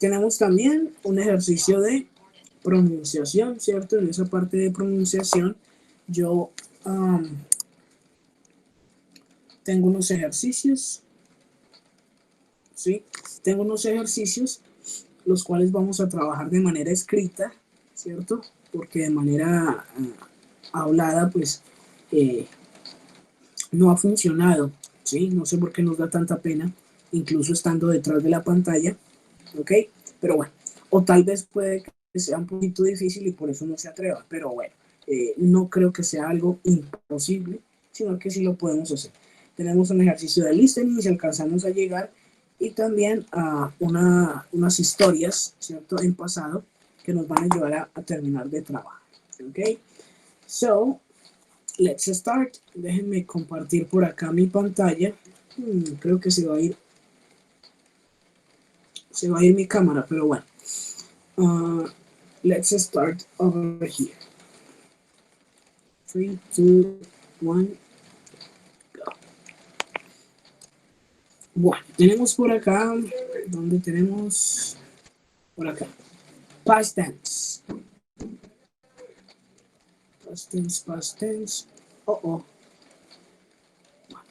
tenemos también un ejercicio de pronunciación, ¿cierto? En esa parte de pronunciación yo tengo unos ejercicios, ¿sí? Tengo unos ejercicios los cuales vamos a trabajar de manera escrita, ¿cierto? Porque de manera hablada, pues, no ha funcionado, ¿sí? No sé por qué nos da tanta pena, incluso estando detrás de la pantalla, ¿ok? Pero bueno, o tal vez puede que sea un poquito difícil y por eso no se atreva, pero bueno, no creo que sea algo imposible, sino que sí lo podemos hacer. Tenemos un ejercicio de listening si alcanzamos a llegar y también unas historias, ¿cierto? En pasado que nos van a ayudar a terminar de trabajar, ¿ok? So, let's start. Déjenme compartir por acá mi pantalla. Creo que se va a ir mi cámara, pero bueno. Let's start over here. 3, 2, 1, go. Bueno, tenemos por acá, ¿dónde tenemos? Por acá. Past tense. Past tense, past tense. Bueno,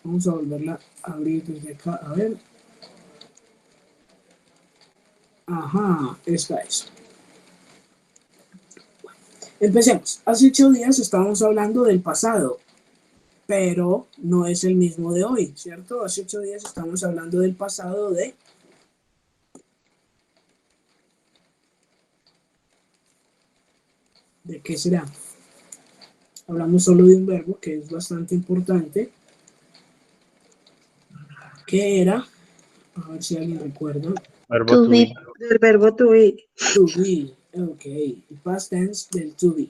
vamos a volverla a abrir desde acá. A ver. Ajá, esta es. Empecemos. Hace 8 días estábamos hablando del pasado, pero no es el mismo de hoy, ¿cierto? Hace 8 días estamos hablando del pasado de... ¿De qué será? Hablamos solo de un verbo que es bastante importante, que era, a ver si alguien recuerda. Verbo to be. El verbo to be. To be, ok, past tense del to be.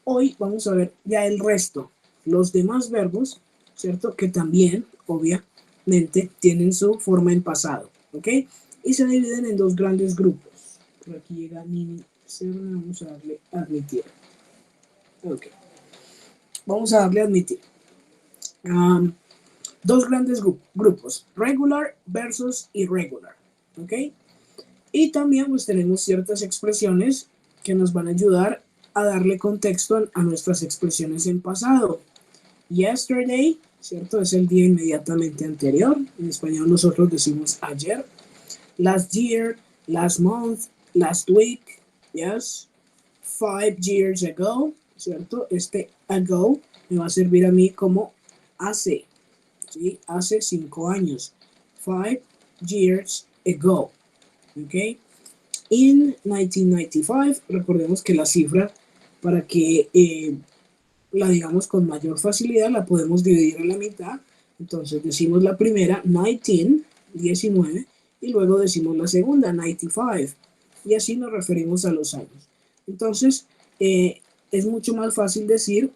Hoy vamos a ver ya el resto, los demás verbos, ¿cierto? Que también, obviamente, tienen su forma en pasado, ¿ok? Y se dividen en dos grandes grupos. Por aquí llega Nini, vamos a darle admitir. Ok. Vamos a darle admitir. Dos grandes grupos, regular versus irregular, ¿ok? Y también pues tenemos ciertas expresiones que nos van a ayudar a darle contexto a nuestras expresiones en pasado. Yesterday, ¿cierto? Es el día inmediatamente anterior. En español nosotros decimos ayer. Last year, last month, last week, yes. 5 years ago, ¿cierto? Este ago me va a servir a mí como hace, ¿sí? Hace 5 años. 5 years ago, ¿ok? In 1995, recordemos que la cifra, para que la digamos con mayor facilidad, la podemos dividir en la mitad. Entonces decimos la primera, 19, 19, y luego decimos la segunda, 95, y así nos referimos a los años. Entonces, es mucho más fácil decir,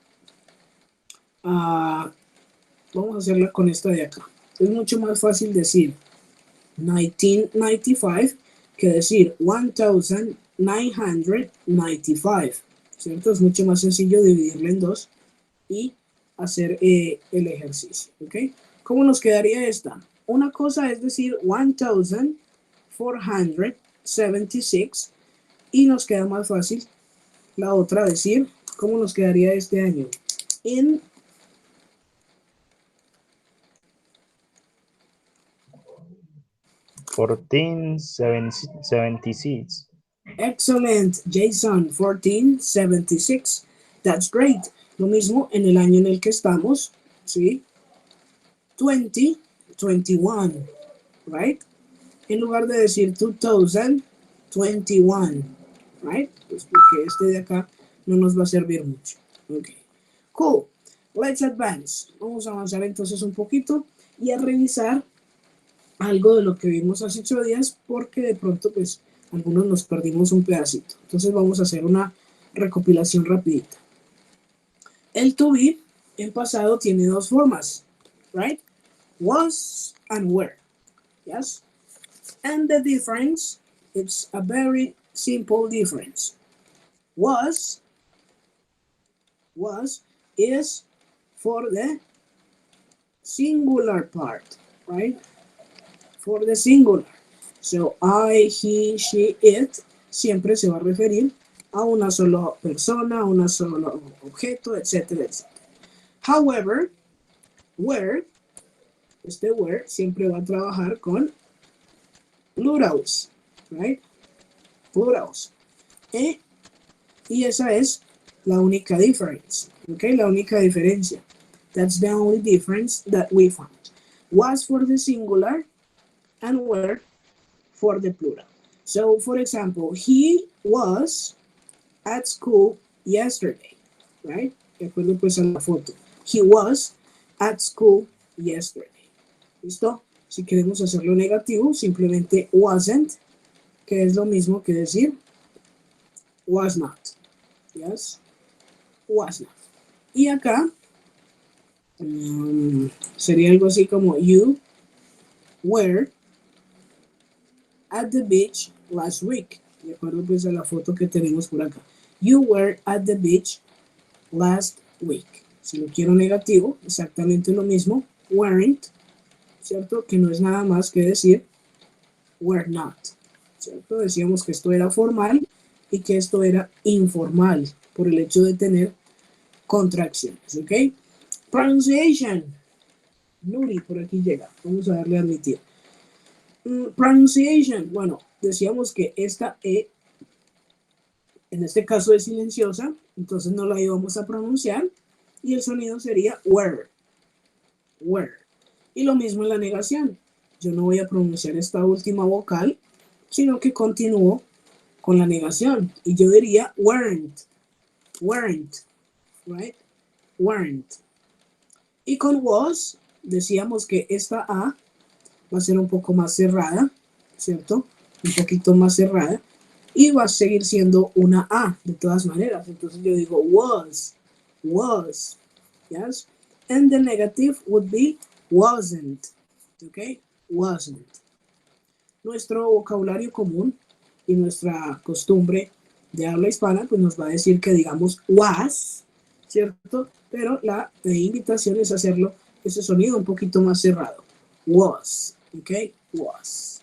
vamos a hacerla con esta de acá. Es mucho más fácil decir 1995 que decir 1995, ¿cierto? Es mucho más sencillo dividirla en dos y hacer el ejercicio, ¿ok? ¿Cómo nos quedaría esta? Una cosa es decir 1476 y nos queda más fácil la otra decir cómo nos quedaría este año. In 1476. Excellent, Jason, 1476. That's great. Lo mismo en el año en el que estamos, ¿sí? 2021, right? En lugar de decir 2021, right? Pues porque este de acá no nos va a servir mucho. Ok, cool. Let's advance. Vamos a avanzar entonces un poquito y a revisar algo de lo que vimos hace 8 días porque de pronto pues algunos nos perdimos un pedacito. Entonces vamos a hacer una recopilación rapidita. El to be en pasado tiene dos formas, right? Was and were, yes? And the difference, it's a very simple difference. Was is for the singular part, right? For the singular. So, I, he, she, it, siempre se va a referir a una sola persona, a un solo objeto, etcétera, etcétera. However, where, este where siempre va a trabajar con plurals, right? Plurals. Y esa es la única difference, okay? La única diferencia. That's the only difference that we found. Was for the singular and were for the plural. So, for example, he was at school yesterday, right? De acuerdo pues a la foto. He was at school yesterday. ¿Listo? Si queremos hacerlo negativo, simplemente wasn't, que es lo mismo que decir was not. Yes, was not. Y acá sería algo así como you were at the beach last week. De acuerdo pues a la foto que tenemos por acá. You were at the beach last week. Si lo quiero negativo, exactamente lo mismo. Weren't, ¿cierto? Que no es nada más que decir were not, ¿cierto? Decíamos que esto era formal y que esto era informal por el hecho de tener contracciones, ¿ok? Pronunciation. Nuri, por aquí llega. Vamos a darle a admitir. Pronunciation. Bueno, decíamos que esta E en este caso es silenciosa, entonces no la íbamos a pronunciar y el sonido sería were. Were. Y lo mismo en la negación. Yo no voy a pronunciar esta última vocal, sino que continúo con la negación. Y yo diría weren't. Weren't. Right? Weren't. Y con was decíamos que esta A va a ser un poco más cerrada, ¿cierto? Un poquito más cerrada. Y va a seguir siendo una A de todas maneras. Entonces yo digo was. Yes? And the negative would be wasn't. Okay? Wasn't. Nuestro vocabulario común y nuestra costumbre de habla hispana pues nos va a decir que digamos was, ¿cierto? Pero la invitación es hacerlo ese sonido un poquito más cerrado. Was. Okay? Was.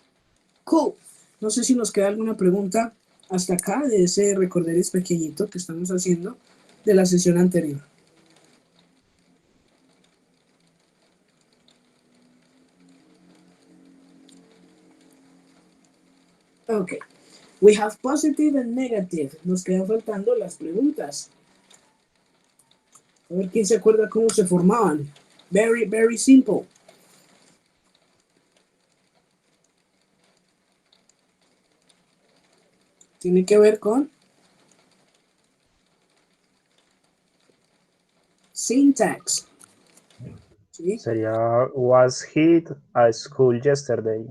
Cool. No sé si nos queda alguna pregunta hasta acá de ese recorderis pequeñito que estamos haciendo de la sesión anterior. Ok. We have positive and negative. Nos quedan faltando las preguntas. A ver quién se acuerda cómo se formaban. Very, very simple. Tiene que ver con syntax. ¿Sí? Sería was he at school yesterday.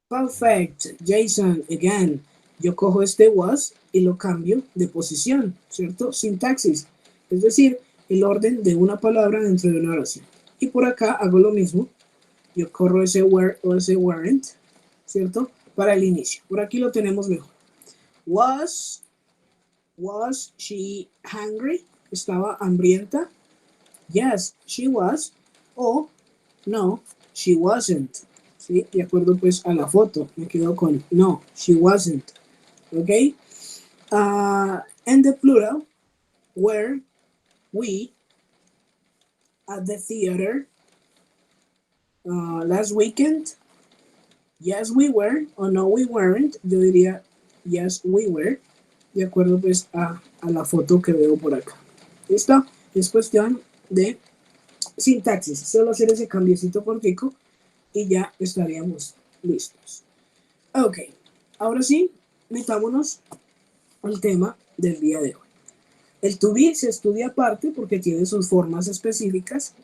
Perfect. Jason, again. Yo cojo este was y lo cambio de posición, ¿cierto? Sintaxis. Es decir, el orden de una palabra dentro de una oración. Y por acá hago lo mismo. Yo corro ese were o ese weren't, ¿cierto? Para el inicio. Por aquí lo tenemos mejor. Was she hungry? ¿Estaba hambrienta? Yes, she was. O no, she wasn't. ¿Sí? De acuerdo pues a la foto. Me quedo con no, she wasn't. ¿Ok? And the plural, were we at the theater last weekend? Yes, we were. O no, we weren't. Yo diría yes, we were. De acuerdo pues a la foto que veo por acá. ¿Listo? Es cuestión de sintaxis. Solo hacer ese cambiecito cortico y ya estaríamos listos. Ok. Ahora sí, metámonos al tema del día de hoy. El to be se estudia aparte porque tiene sus formas específicas,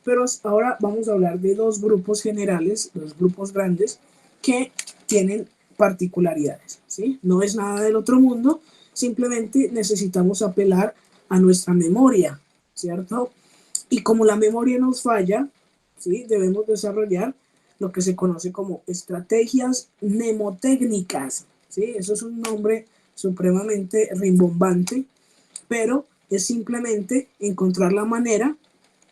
pero ahora vamos a hablar de dos grupos generales, dos grupos grandes que tienen particularidades, ¿sí? No es nada del otro mundo, simplemente necesitamos apelar a nuestra memoria, ¿cierto? Y como la memoria nos falla, ¿sí? Debemos desarrollar lo que se conoce como estrategias mnemotécnicas, ¿sí? Eso es un nombre supremamente rimbombante, pero es simplemente encontrar la manera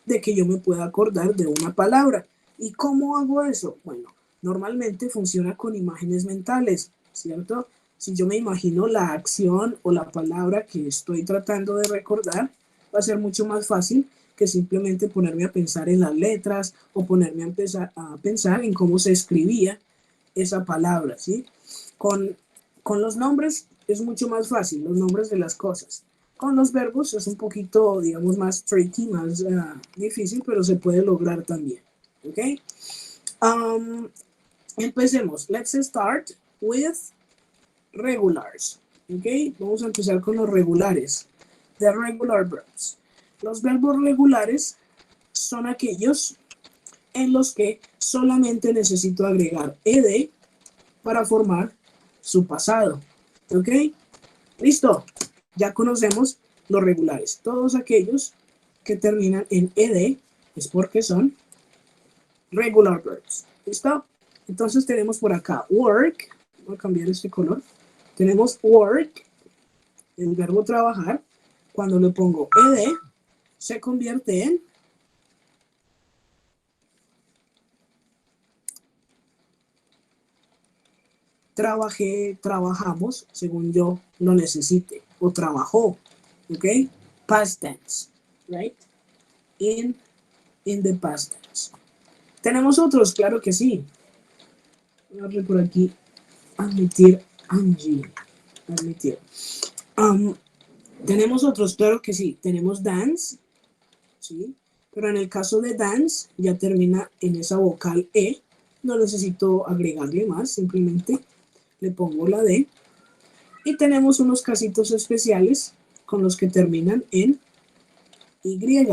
de que yo me pueda acordar de una palabra. ¿Y cómo hago eso? Bueno, normalmente funciona con imágenes mentales, ¿cierto? Si yo me imagino la acción o la palabra que estoy tratando de recordar, va a ser mucho más fácil que simplemente ponerme a pensar en las letras o ponerme a pensar en cómo se escribía esa palabra, ¿sí? Con los nombres es mucho más fácil, los nombres de las cosas. Con los verbos es un poquito, digamos, más tricky, más difícil, pero se puede lograr también, ¿ok? Empecemos. Let's start with regulars, ¿ok? Vamos a empezar con los regulares. The regular verbs. Los verbos regulares son aquellos en los que solamente necesito agregar ed para formar su pasado, ¿ok? Listo, ya conocemos los regulares. Todos aquellos que terminan en ed es porque son regular verbs, ¿listo? Entonces tenemos por acá work, voy a cambiar este color. Tenemos work, el verbo trabajar. Cuando le pongo ed, se convierte en trabajé, trabajamos, según yo lo necesite, o trabajó, ¿ok? Past tense, right? In the past tense. ¿Tenemos otros? Claro que sí. Voy a darle por aquí, admitir, Angie, admitir. Tenemos otros, claro que sí. Tenemos dance, ¿sí? Pero en el caso de dance, ya termina en esa vocal E. No necesito agregarle más, simplemente le pongo la D. Y tenemos unos casitos especiales con los que terminan en Y,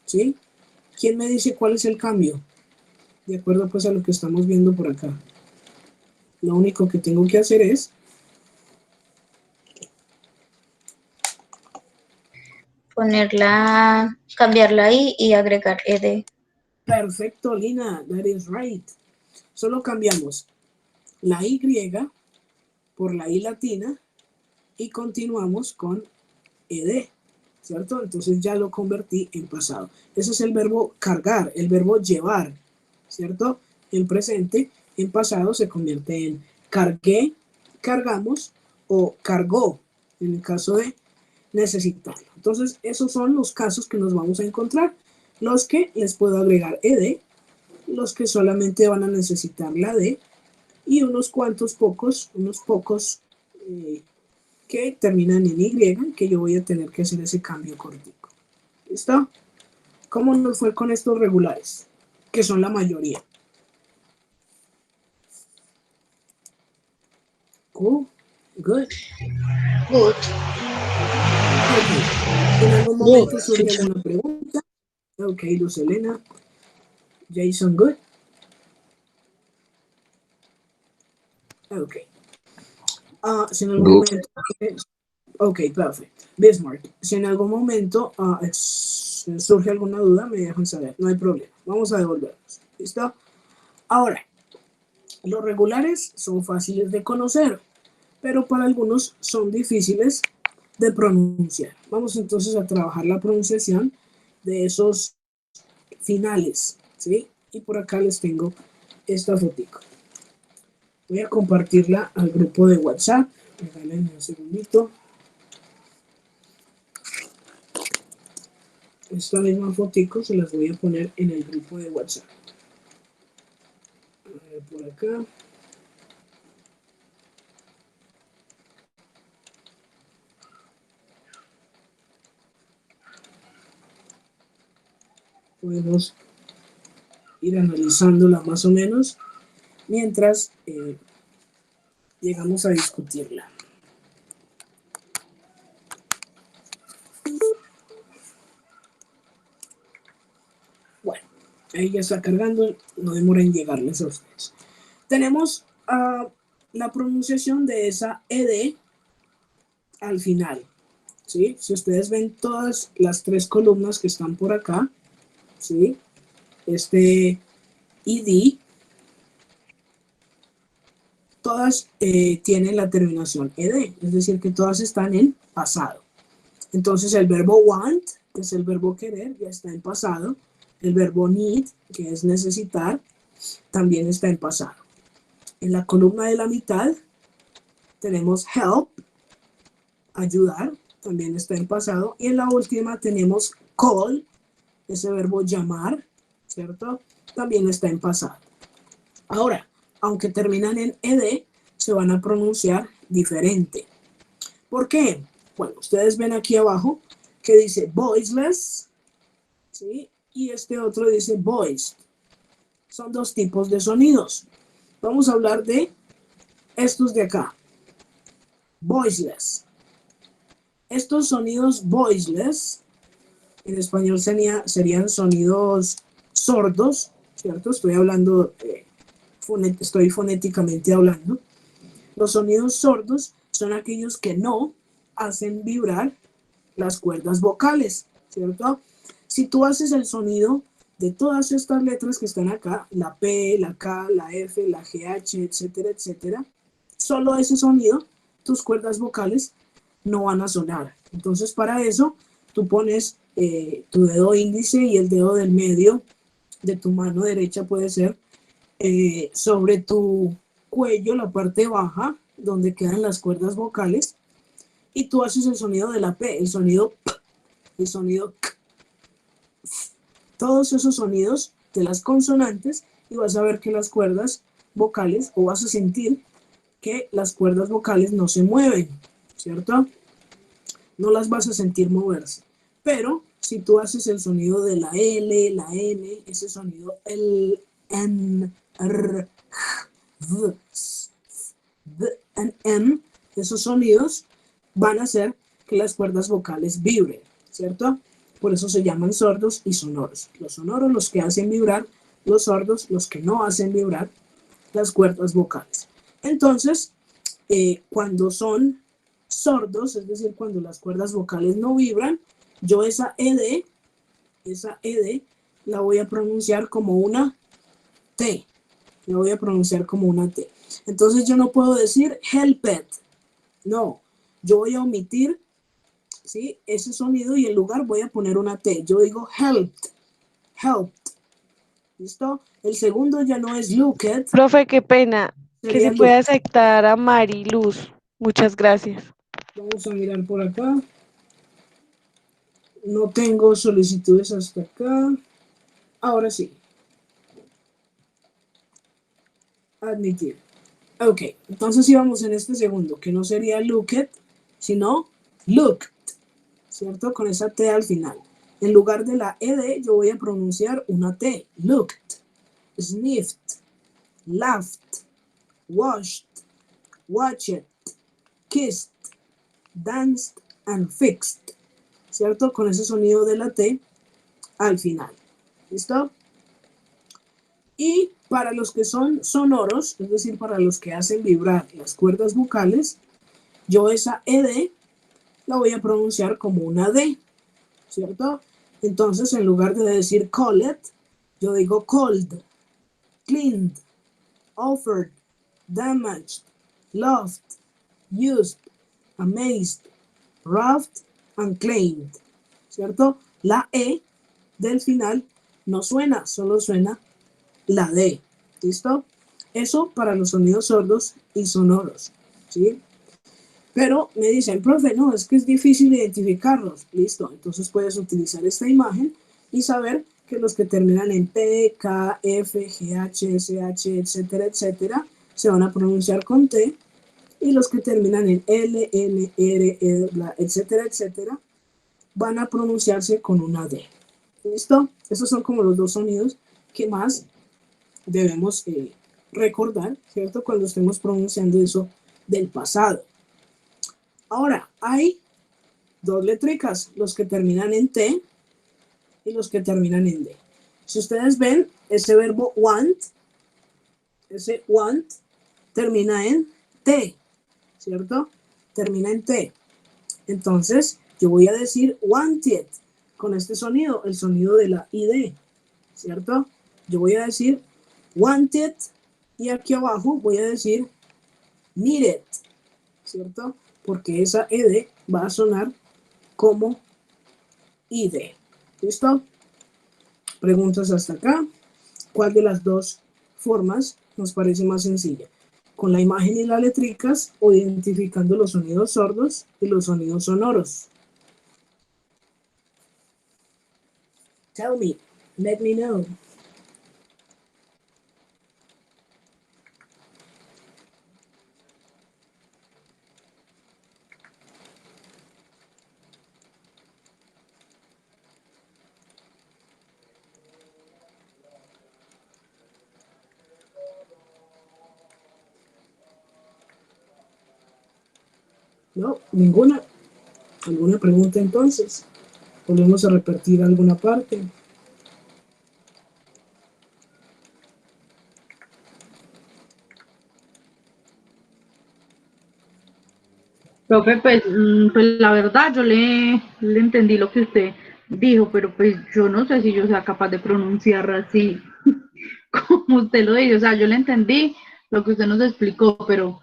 ¿sí? ¿Quién me dice cuál es el cambio? De acuerdo pues a lo que estamos viendo por acá. Lo único que tengo que hacer es ponerla, cambiarla ahí y agregar ed. perfecto, Lina, that is right. Solo cambiamos la Y por la I latina y continuamos con ed, ¿cierto? Entonces ya lo convertí en pasado. Ese es el verbo cargar, el verbo llevar, ¿cierto? En presente, en pasado se convierte en cargué, cargamos o cargó, en el caso de necesitarlo. Entonces, esos son los casos que nos vamos a encontrar. Los que les puedo agregar ed, los que solamente van a necesitar la d y unos pocos que terminan en Y, que yo voy a tener que hacer ese cambio cortico. ¿Listo? ¿Cómo nos fue con estos regulares? Que son la mayoría. Cool. Good. Good. Okay. ¿En algún momento surge alguna pregunta? Ok, Luz Elena. Jason, good. Ok. Si en algún momento... Ok, perfecto. Bismarck, si en algún momento surge alguna duda, me dejan saber. No hay problema. Vamos a devolvernos. ¿Listo? Ahora, los regulares son fáciles de conocer, pero para algunos son difíciles de pronunciar. Vamos entonces a trabajar la pronunciación de esos finales, ¿sí? Y por acá les tengo esta fotico. Voy a compartirla al grupo de WhatsApp. Regálenme un segundito. Esta misma fotico se las voy a poner en el grupo de WhatsApp. A ver, por acá. Podemos ir analizándola más o menos mientras llegamos a discutirla. Bueno, ahí ya está cargando, no demora en llegarles a ustedes. Tenemos la pronunciación de esa ed al final, ¿sí? Si ustedes ven todas las tres columnas que están por acá, ¿sí? Este id, todas tienen la terminación ed, es decir, que todas están en pasado. Entonces el verbo want, que es el verbo querer, ya está en pasado. El verbo need, que es necesitar, también está en pasado. En la columna de la mitad tenemos help, ayudar, también está en pasado. Y en la última tenemos call, ese verbo llamar, ¿cierto? También está en pasado. Ahora, aunque terminan en ed, se van a pronunciar diferente. ¿Por qué? Bueno, ustedes ven aquí abajo que dice voiceless, ¿sí? Y este otro dice voiced. Son dos tipos de sonidos. Vamos a hablar de estos de acá. Voiceless. Estos sonidos voiceless, en español serían sonidos sordos, ¿cierto? Estoy hablando, estoy fonéticamente hablando. Los sonidos sordos son aquellos que no hacen vibrar las cuerdas vocales, ¿cierto? Si tú haces el sonido de todas estas letras que están acá, la P, la K, la F, la GH, etcétera, etcétera, solo ese sonido, tus cuerdas vocales no van a sonar. Entonces, para eso, tú pones tu dedo índice y el dedo del medio de tu mano derecha puede ser sobre tu cuello, la parte baja, donde quedan las cuerdas vocales, y tú haces el sonido de la P, el sonido P, el sonido K, todos esos sonidos de las consonantes, y vas a ver que las cuerdas vocales, o vas a sentir que las cuerdas vocales no se mueven, ¿cierto? No las vas a sentir moverse. Pero si tú haces el sonido de la L, la N, ese sonido L, N, R, V, S, D, N, M, esos sonidos van a hacer que las cuerdas vocales vibren, ¿cierto? Por eso se llaman sordos y sonoros. Los sonoros los que hacen vibrar, los sordos los que no hacen vibrar las cuerdas vocales. Entonces, cuando son sordos, es decir, cuando las cuerdas vocales no vibran, yo esa ed la voy a pronunciar como una T. La voy a pronunciar como una T. Entonces yo no puedo decir helped. No, yo voy a omitir, ¿sí?, ese sonido y en lugar voy a poner una T. Yo digo helped, helped. ¿Listo? El segundo ya no es looked. Profe, qué pena que Sería se puede looked. aceptar a Mariluz. Muchas gracias. Vamos a mirar por acá. No tengo solicitudes hasta acá. Ahora sí. Admitir. Ok, entonces íbamos en este segundo, que no sería looked, sino looked, ¿cierto? Con esa T al final. En lugar de la ed, yo voy a pronunciar una T. Looked, sniffed, laughed, washed, watched, kissed, danced, and fixed, ¿cierto? Con ese sonido de la T al final. ¿Listo? Y para los que son sonoros, es decir, para los que hacen vibrar las cuerdas vocales, yo esa ed la voy a pronunciar como una D, ¿cierto? Entonces, en lugar de decir called, yo digo called, cleaned, offered, damaged, loved, used, amazed, roughed, and claimed, ¿cierto? La E del final no suena, solo suena la D, ¿listo? Eso para los sonidos sordos y sonoros, ¿sí? Pero me dicen, profe, no, es que es difícil identificarlos, listo, entonces puedes utilizar esta imagen y saber que los que terminan en P, K, F, G, H, S, H, etcétera, etcétera, se van a pronunciar con T, y los que terminan en L, N, R, E, etcétera, etcétera, van a pronunciarse con una D. ¿Listo? Esos son como los dos sonidos que más debemos recordar, ¿cierto? Cuando estemos pronunciando eso del pasado. Ahora, hay dos letricas, los que terminan en T y los que terminan en D. Si ustedes ven, ese verbo want, ese want termina en T, ¿cierto? Termina en T. Entonces, yo voy a decir wanted con este sonido, el sonido de la ID, ¿cierto? Yo voy a decir wanted y aquí abajo voy a decir needed, ¿cierto? Porque esa ed va a sonar como id. ¿Listo? Preguntas hasta acá. ¿Cuál de las dos formas nos parece más sencilla. Con la imagen y las letricas o identificando los sonidos sordos y los sonidos sonoros. Tell me, let me know. No, ninguna. ¿Alguna pregunta entonces? ¿Volvemos a repetir alguna parte? Profe, pues, pues la verdad yo le entendí lo que usted dijo, pero pues yo no sé si yo sea capaz de pronunciar así como usted lo dice. O sea, yo le entendí lo que usted nos explicó, pero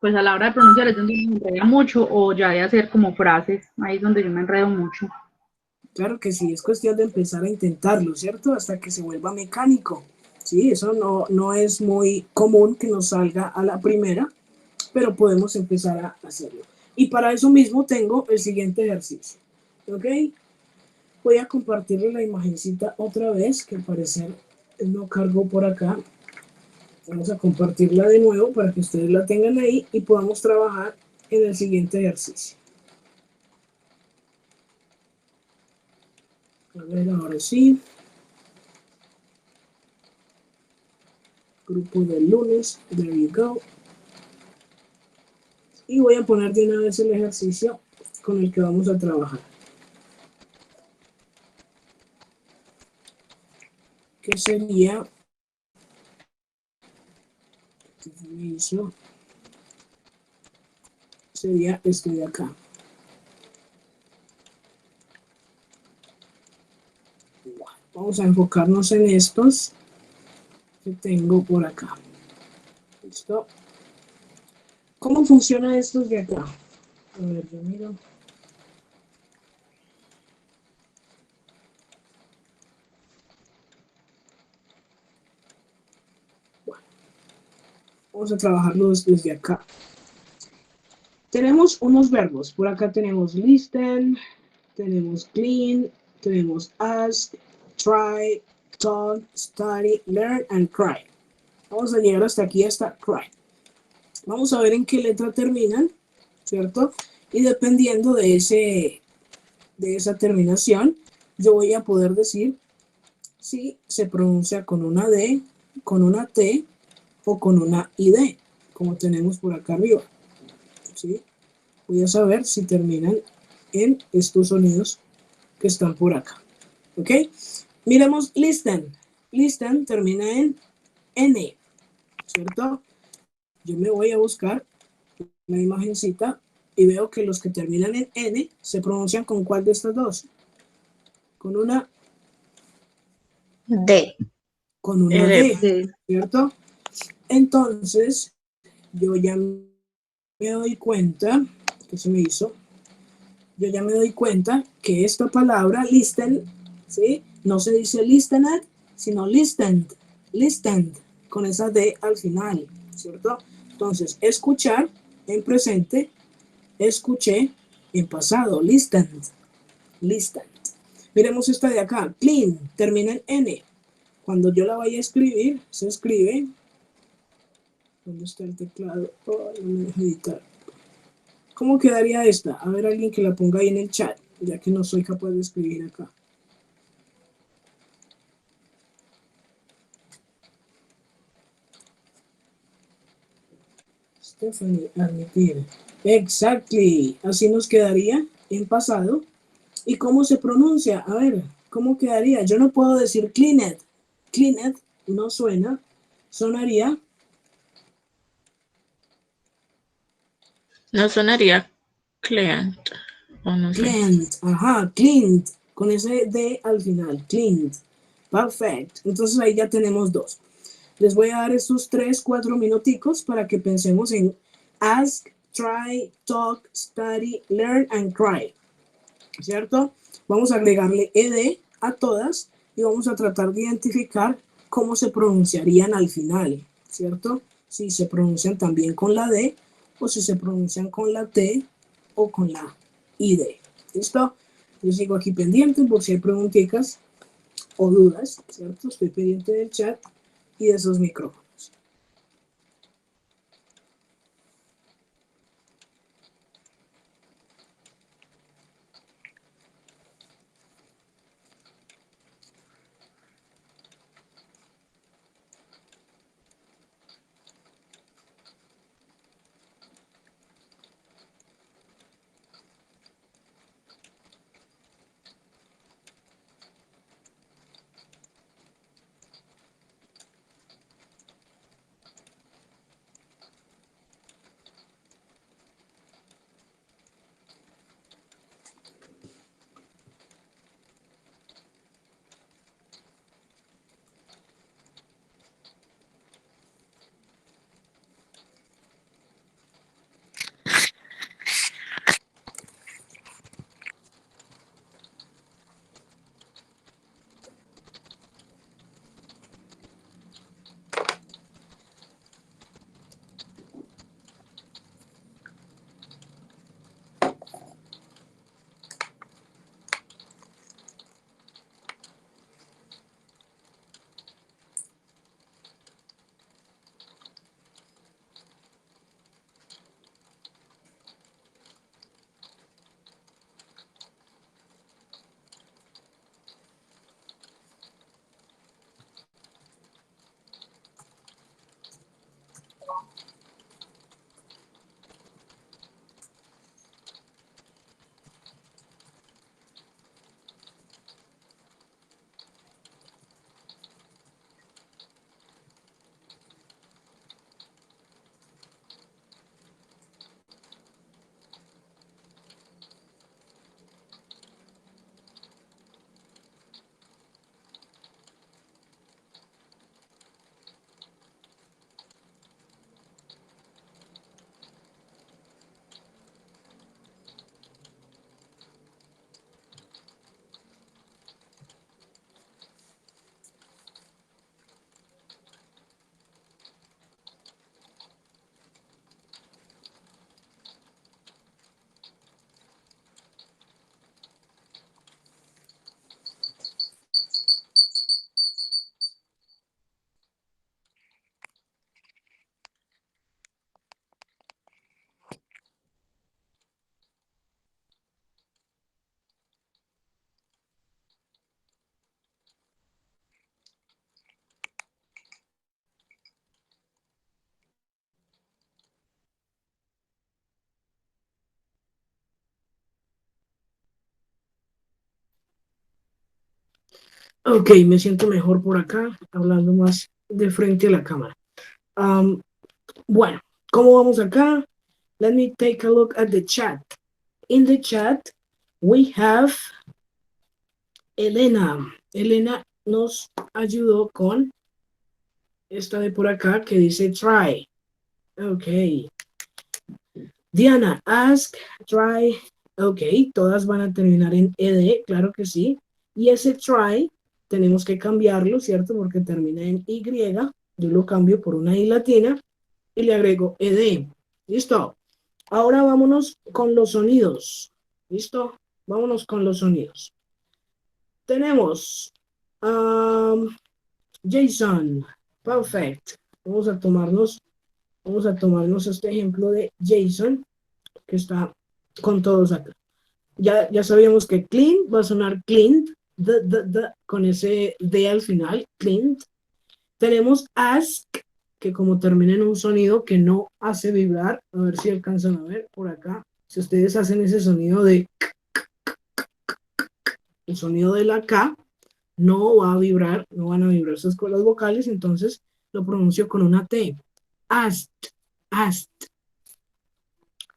pues a la hora de pronunciar es donde me enreda mucho, o ya de hacer como frases, ahí es donde yo me enredo mucho. Claro que sí, es cuestión de empezar a intentarlo, ¿cierto? Hasta que se vuelva mecánico. Sí, eso no es muy común que nos salga a la primera, pero podemos empezar a hacerlo. Y para eso mismo tengo el siguiente ejercicio. ¿Ok? Voy a compartirle la imagencita otra vez, que al parecer no cargó por acá. Vamos a compartirla de nuevo para que ustedes la tengan ahí y podamos trabajar en el siguiente ejercicio. A ver, ahora sí. Grupo del lunes. There you go. Y voy a poner de una vez el ejercicio con el que vamos a trabajar. Que sería... ¿Qué me hizo? Sería este de acá. Vamos a enfocarnos en estos que tengo por acá. ¿Listo? ¿Cómo funciona estos de acá? A ver, yo miro. Bueno, vamos a trabajarlos desde acá. Tenemos unos verbos. Por acá tenemos listen, tenemos clean, tenemos ask, try, talk, study, learn, and cry. Vamos a llegar hasta aquí, hasta cry. Vamos a ver en qué letra terminan, ¿cierto? Y dependiendo de esa terminación, yo voy a poder decir si se pronuncia con una D, con una T o con una ID, como tenemos por acá arriba. ¿Sí? Voy a saber si terminan en estos sonidos que están por acá. ¿Ok? Miremos listen. Listen termina en N, ¿cierto? Yo me voy a buscar la imagencita y veo que los que terminan en N se pronuncian con ¿cuál de estas dos? Con una D. Con una D, D. ¿cierto? Entonces, yo ya me doy cuenta, ¿qué se me hizo? Yo ya me doy cuenta que esta palabra, listen, ¿sí? No se dice listened, sino listened, listened, con esa D al final, ¿cierto? Entonces, escuchar en presente, escuché en pasado, listened, listened. Miremos esta de acá, clean, termina en N. Cuando yo la vaya a escribir, se escribe. ¿Dónde está el teclado? Oh, no me deja editar. ¿Cómo quedaría esta? A ver, alguien que la ponga ahí en el chat, ya que no soy capaz de escribir acá. Stephanie, admitir. Exactly. Así nos quedaría en pasado. ¿Y cómo se pronuncia? A ver, ¿cómo quedaría? Yo no puedo decir cleaned. Cleaned no suena. Sonaría. No sonaría cleant, o no sé. Cleaned. Ajá, cleaned. Con ese D al final. Cleaned. Perfect. Entonces ahí ya tenemos dos. Les voy a dar estos 3, 4 minuticos para que pensemos en ask, try, talk, study, learn, and cry. ¿Cierto? Vamos a agregarle ed a todas y vamos a tratar de identificar cómo se pronunciarían al final, ¿cierto? Si se pronuncian también con la D o si se pronuncian con la T o con la ID. ¿Listo? Yo sigo aquí pendiente por si hay preguntitas o dudas, ¿cierto? Estoy pendiente del chat y de esos micrófonos. Ok, me siento mejor por acá, hablando más de frente a la cámara. Bueno, ¿cómo vamos acá? Let me take a look at the chat. In the chat, we have Elena. Elena nos ayudó con esta de por acá que dice try. Ok. Diana, ask, try. Ok, todas van a terminar en ed, claro que sí. Y ese try tenemos que cambiarlo, ¿cierto? Porque termina en y. Yo lo cambio por una i latina y le agrego ed. ¿Listo? Ahora vámonos con los sonidos. ¿Listo? Vámonos con los sonidos. Tenemos Jason. Perfect. Vamos a tomarnos este ejemplo de Jason, que está con todos acá. Ya sabíamos que clean va a sonar clean, con ese D al final, clean. Tenemos ask, que como termina en un sonido que no hace vibrar, a ver si alcanzan a ver por acá, si ustedes hacen ese sonido de el sonido de la K, no va a vibrar, no van a vibrar esas cuerdas vocales, entonces lo pronuncio con una T. Asked, asked.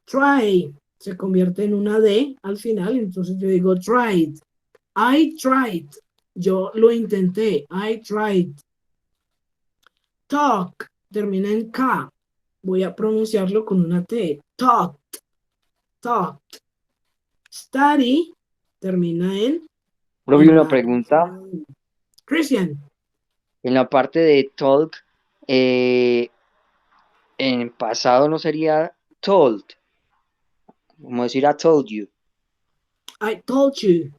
Try se convierte en una D al final, entonces yo digo tried. I tried. Yo lo intenté. I tried. Talk termina en K. Voy a pronunciarlo con una T. Talked. Talked. Study termina en... Profe, una pregunta. Christian. En la parte de talk, en pasado no sería told, como decir I told you. I told you.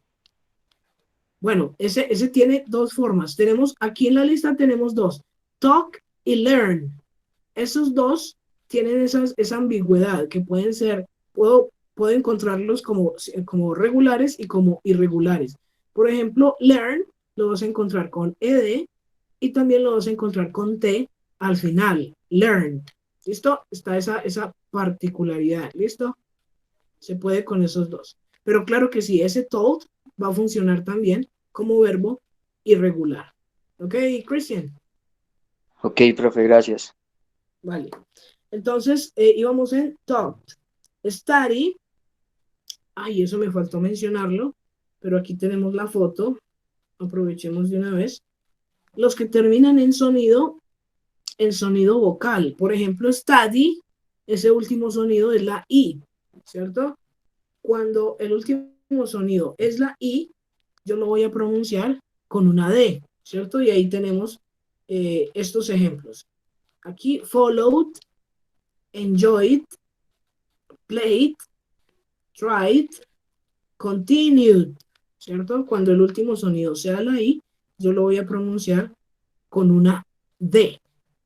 Bueno, ese tiene dos formas. Tenemos, aquí en la lista tenemos dos. Talk y learn. Esos dos tienen esa ambigüedad que pueden ser, puedo encontrarlos como regulares y como irregulares. Por ejemplo, learn lo vas a encontrar con ed y también lo vas a encontrar con t al final. Learn. ¿Listo? Está esa particularidad. ¿Listo? Se puede con esos dos. Pero claro que sí, ese told va a funcionar también como verbo irregular. ¿Ok, Christian? Ok, profe, gracias. Vale. Entonces, íbamos en talked. Study. Ay, eso me faltó mencionarlo, pero aquí tenemos la foto. Aprovechemos de una vez. Los que terminan en sonido vocal. Por ejemplo, study, ese último sonido es la I, ¿cierto? Cuando el último sonido es la I, yo lo voy a pronunciar con una D, ¿cierto? Y ahí tenemos estos ejemplos. Aquí, followed, enjoyed, played, tried, continued, ¿cierto? Cuando el último sonido sea la I, yo lo voy a pronunciar con una D,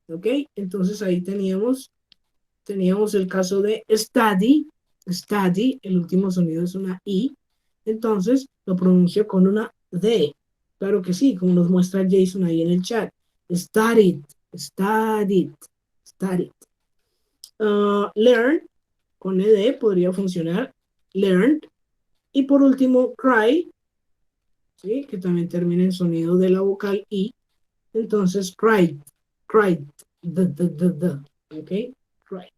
¿ok? Entonces ahí teníamos el caso de study, el último sonido es una I, entonces lo pronuncio con una D. Claro que sí, como nos muestra Jason ahí en el chat. Studied, studied, studied. Learn, con ED podría funcionar. Learned. Y por último, cry, ¿sí? Que también termina en sonido de la vocal I. Entonces, cried, cried, ¿ok? Cried.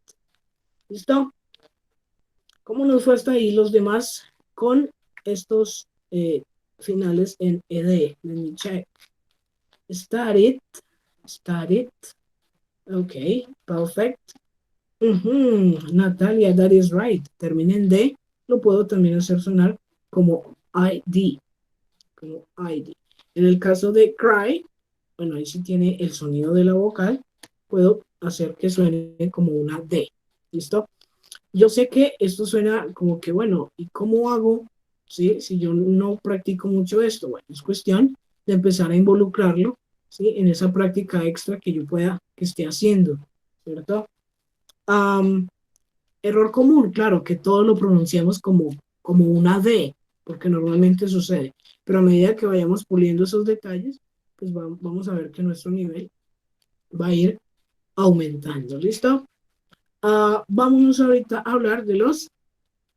¿Listo? ¿Cómo nos fue hasta ahí los demás con estos finales en ed? Let me check. Started. Ok, perfect. Natalia, that is right. Termina en D. Lo puedo también hacer sonar como ID. Como ID. En el caso de cry, bueno, ahí sí tiene el sonido de la vocal. Puedo hacer que suene como una D. ¿Listo? Yo sé que esto suena como que, bueno, ¿y cómo hago? ¿Sí? Si yo no practico mucho esto, bueno, es cuestión de empezar a involucrarlo, ¿sí? En esa práctica extra que yo que esté haciendo, ¿cierto? Error común, claro, que todos lo pronunciamos como una D, porque normalmente sucede, pero a medida que vayamos puliendo esos detalles, pues vamos a ver que nuestro nivel va a ir aumentando, ¿listo? Vámonos ahorita a hablar de los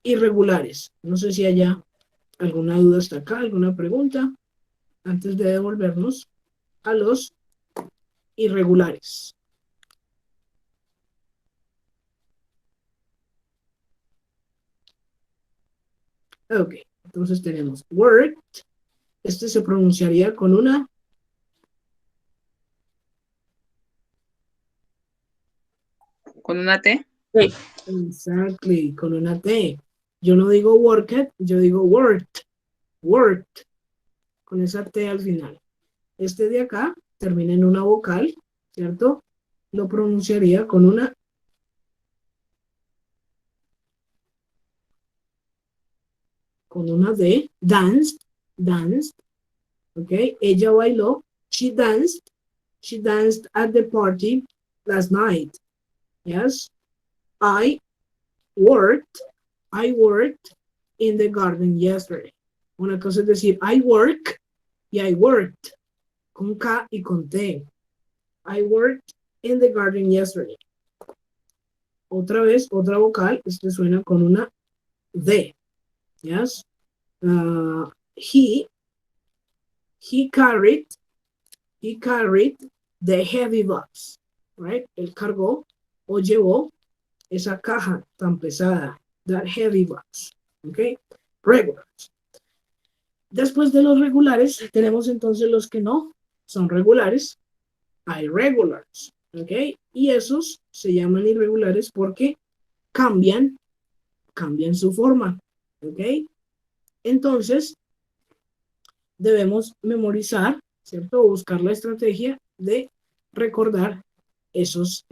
irregulares. No sé si haya alguna duda hasta acá, alguna pregunta, antes de devolvernos a los irregulares. Ok, entonces tenemos worked. Este se pronunciaría con una ¿Con una T? exactly, con una T. Yo no digo worked, yo digo worked, worked, con esa T al final. Este de acá termina en una vocal, ¿cierto? Lo pronunciaría con una D, danced, danced, ¿ok? Ella bailó, she danced at the party last night, yes. I worked in the garden yesterday. Una cosa es decir, I work y I worked, con K y con T. I worked in the garden yesterday. Otra vez, otra vocal, este suena con una D. Yes. He carried the heavy box. Right? Él cargó o llevó esa caja tan pesada. That heavy box. Okay. Regulars. Después de los regulares, tenemos entonces los que no son regulares. Irregulars. Okay. Y esos se llaman irregulares porque cambian su forma. ¿Ok? Entonces, debemos memorizar, ¿cierto? O buscar la estrategia de recordar esos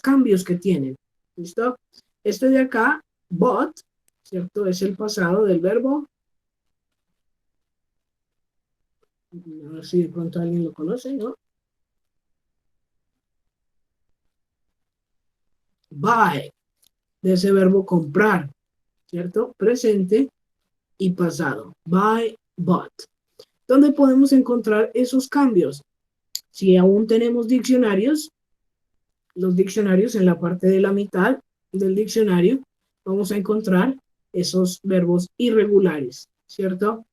cambios que tienen. ¿Listo? Este de acá, but, ¿cierto? Es el pasado del verbo. A ver si de pronto alguien lo conoce, ¿no? Buy, de ese verbo comprar, ¿cierto? Presente y pasado. Buy, bought. ¿Dónde podemos encontrar esos cambios? Si aún tenemos diccionarios, los diccionarios en la parte de la mitad del diccionario, vamos a encontrar esos verbos irregulares, ¿cierto?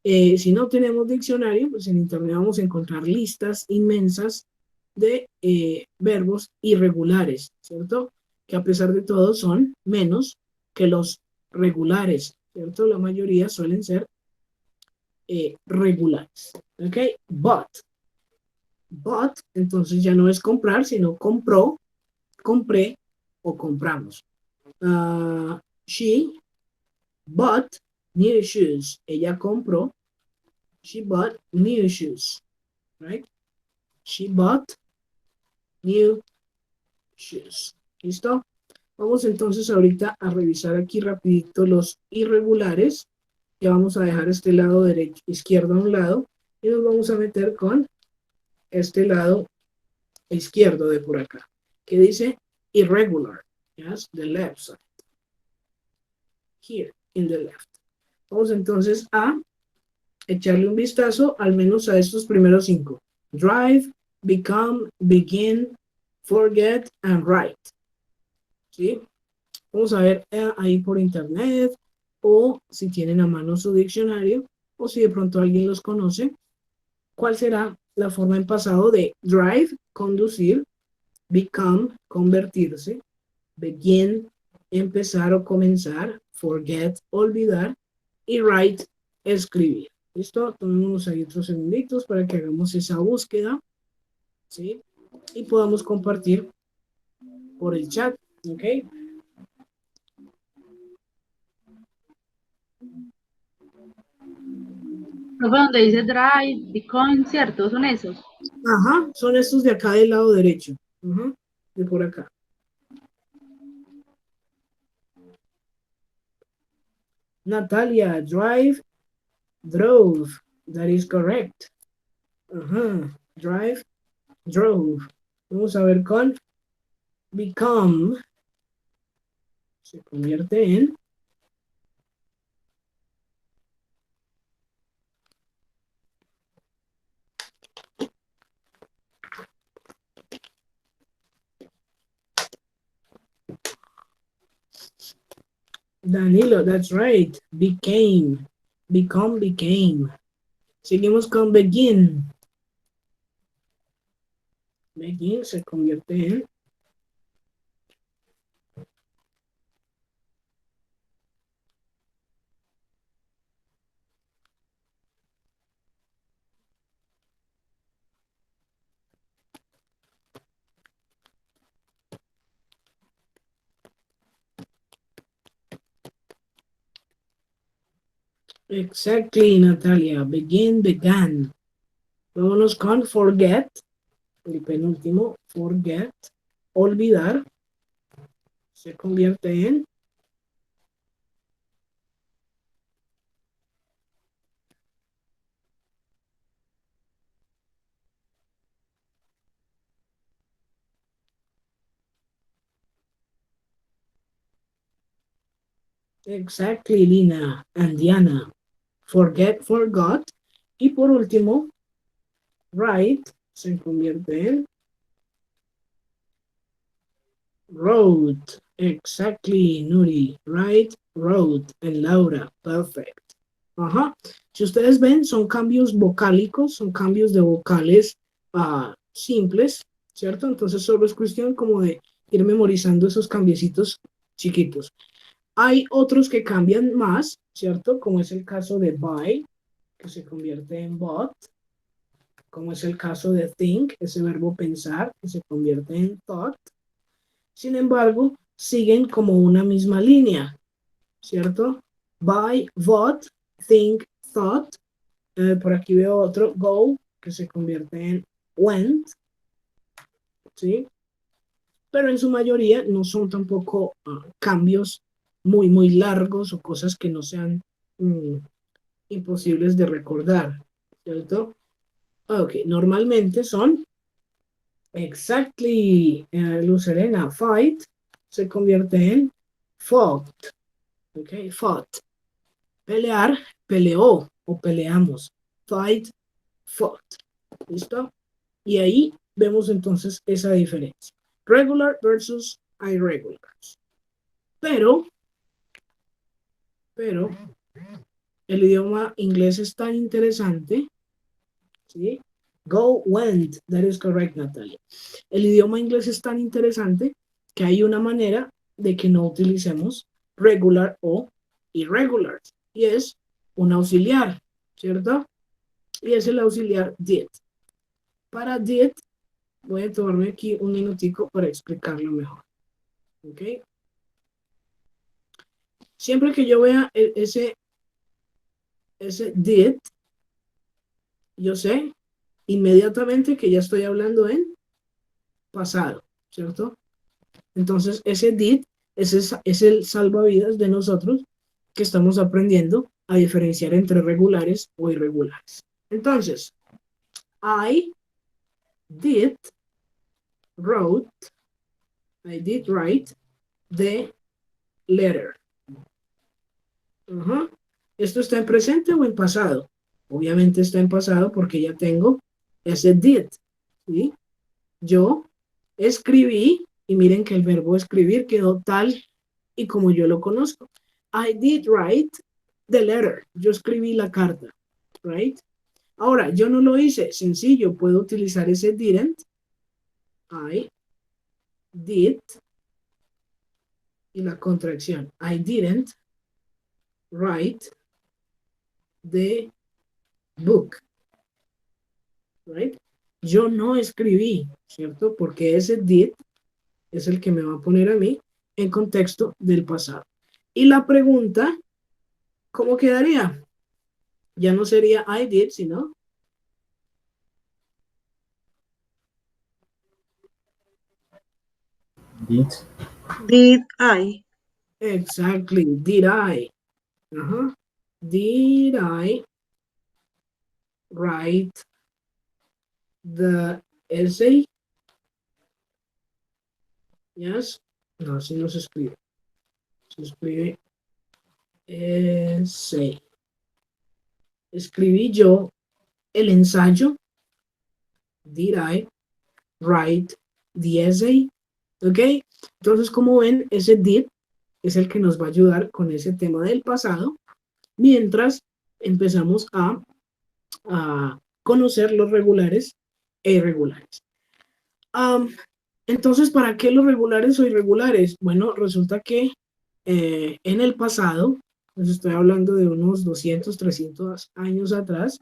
Si no tenemos diccionario, pues en internet vamos a encontrar listas inmensas de verbos irregulares, ¿cierto? Que a pesar de todo son menos que los regulares, ¿cierto? La mayoría suelen ser regulares, ¿ok? But, entonces ya no es comprar, sino compró, compré o compramos. She bought new shoes. Ella compró. She bought new shoes, right? She bought new shoes. ¿Listo? Vamos entonces ahorita a revisar aquí rapidito los irregulares. Ya vamos a dejar este lado derecho, izquierdo a un lado y nos vamos a meter con este lado izquierdo de por acá, que dice irregular. Yes, the left side. Here, in the left. Vamos entonces a echarle un vistazo al menos a estos primeros 5. Drive, become, begin, forget, and write. ¿Sí? Vamos a ver ahí por internet, o si tienen a mano su diccionario, o si de pronto alguien los conoce, cuál será la forma en pasado de drive, conducir, become, convertirse, begin, empezar o comenzar, forget, olvidar, y write, escribir. ¿Listo? Tomémonos ahí otros segunditos para que hagamos esa búsqueda, ¿sí? Y podamos compartir por el chat, ¿ok? Profe, donde dice drive, Bitcoin, ¿cierto? Son esos. Ajá, son estos de acá del lado derecho. Ajá, de por acá. Natalia, drive, drove. That is correct. Ajá, drive, drove. Vamos a ver con become. Se convierte en Danilo, that's right. Became. Become, became. Seguimos con begin. Begin se convierte en exactly, Natalia. Begin, began. Vámonos con forget. El penúltimo, forget. Olvidar. Se convierte en exactly, Lina and Diana. Forget, forgot. Y por último, write se convierte en wrote. Exactly, Nuri. Write, wrote. En Laura. Perfect. Ajá. Si ustedes ven, son cambios vocálicos, son cambios de vocales simples, ¿cierto? Entonces solo es cuestión como de ir memorizando esos cambiecitos chiquitos. Hay otros que cambian más, ¿cierto? Como es el caso de buy, que se convierte en bought. Como es el caso de think, ese verbo pensar, que se convierte en thought. Sin embargo, siguen como una misma línea, ¿cierto? Buy, bought, think, thought. Por aquí veo otro, go, que se convierte en went, ¿sí? Pero en su mayoría no son tampoco cambios muy, muy largos o cosas que no sean imposibles de recordar, ¿cierto? Ok, normalmente son exactly, Luz Serena, fight se convierte en fought, ok, fought. Pelear, peleó o peleamos. Fight, fought. ¿Listo? Y ahí vemos entonces esa diferencia. Regular versus irregular. Pero, el idioma inglés es tan interesante, ¿sí? Go, went, that is correct, Natalia. El idioma inglés es tan interesante que hay una manera de que no utilicemos regular o irregular, y es un auxiliar, ¿cierto? Y es el auxiliar did. Para did, voy a tomarme aquí un minutico para explicarlo mejor. ¿Ok? Siempre que yo vea ese did, yo sé inmediatamente que ya estoy hablando en pasado, ¿cierto? Entonces, ese did es el salvavidas de nosotros que estamos aprendiendo a diferenciar entre regulares o irregulares. Entonces, I did write the letter. ¿Esto está en presente o en pasado? Obviamente está en pasado porque ya tengo ese did, ¿sí? Yo escribí, y miren que el verbo escribir quedó tal y como yo lo conozco. I did write the letter. Yo escribí la carta, right? Ahora, yo no lo hice. Sencillo, puedo utilizar ese didn't. I did. Y la contracción. I didn't write the book. Right? Yo no escribí, ¿cierto? Porque ese did es el que me va a poner a mí en contexto del pasado. Y la pregunta, ¿cómo quedaría? Ya no sería I did, sino Did. Did I? exactly, did I? Did I write the essay? Yes. No, así no se escribe. Se escribe essay. Escribí yo el ensayo. Did I write the essay? ¿Ok? Entonces, como ven, ese did es el que nos va a ayudar con ese tema del pasado, mientras empezamos a conocer los regulares e irregulares. Entonces, ¿para qué los regulares o irregulares? Bueno, resulta que en el pasado, pues estoy hablando de unos 200, 300 años atrás,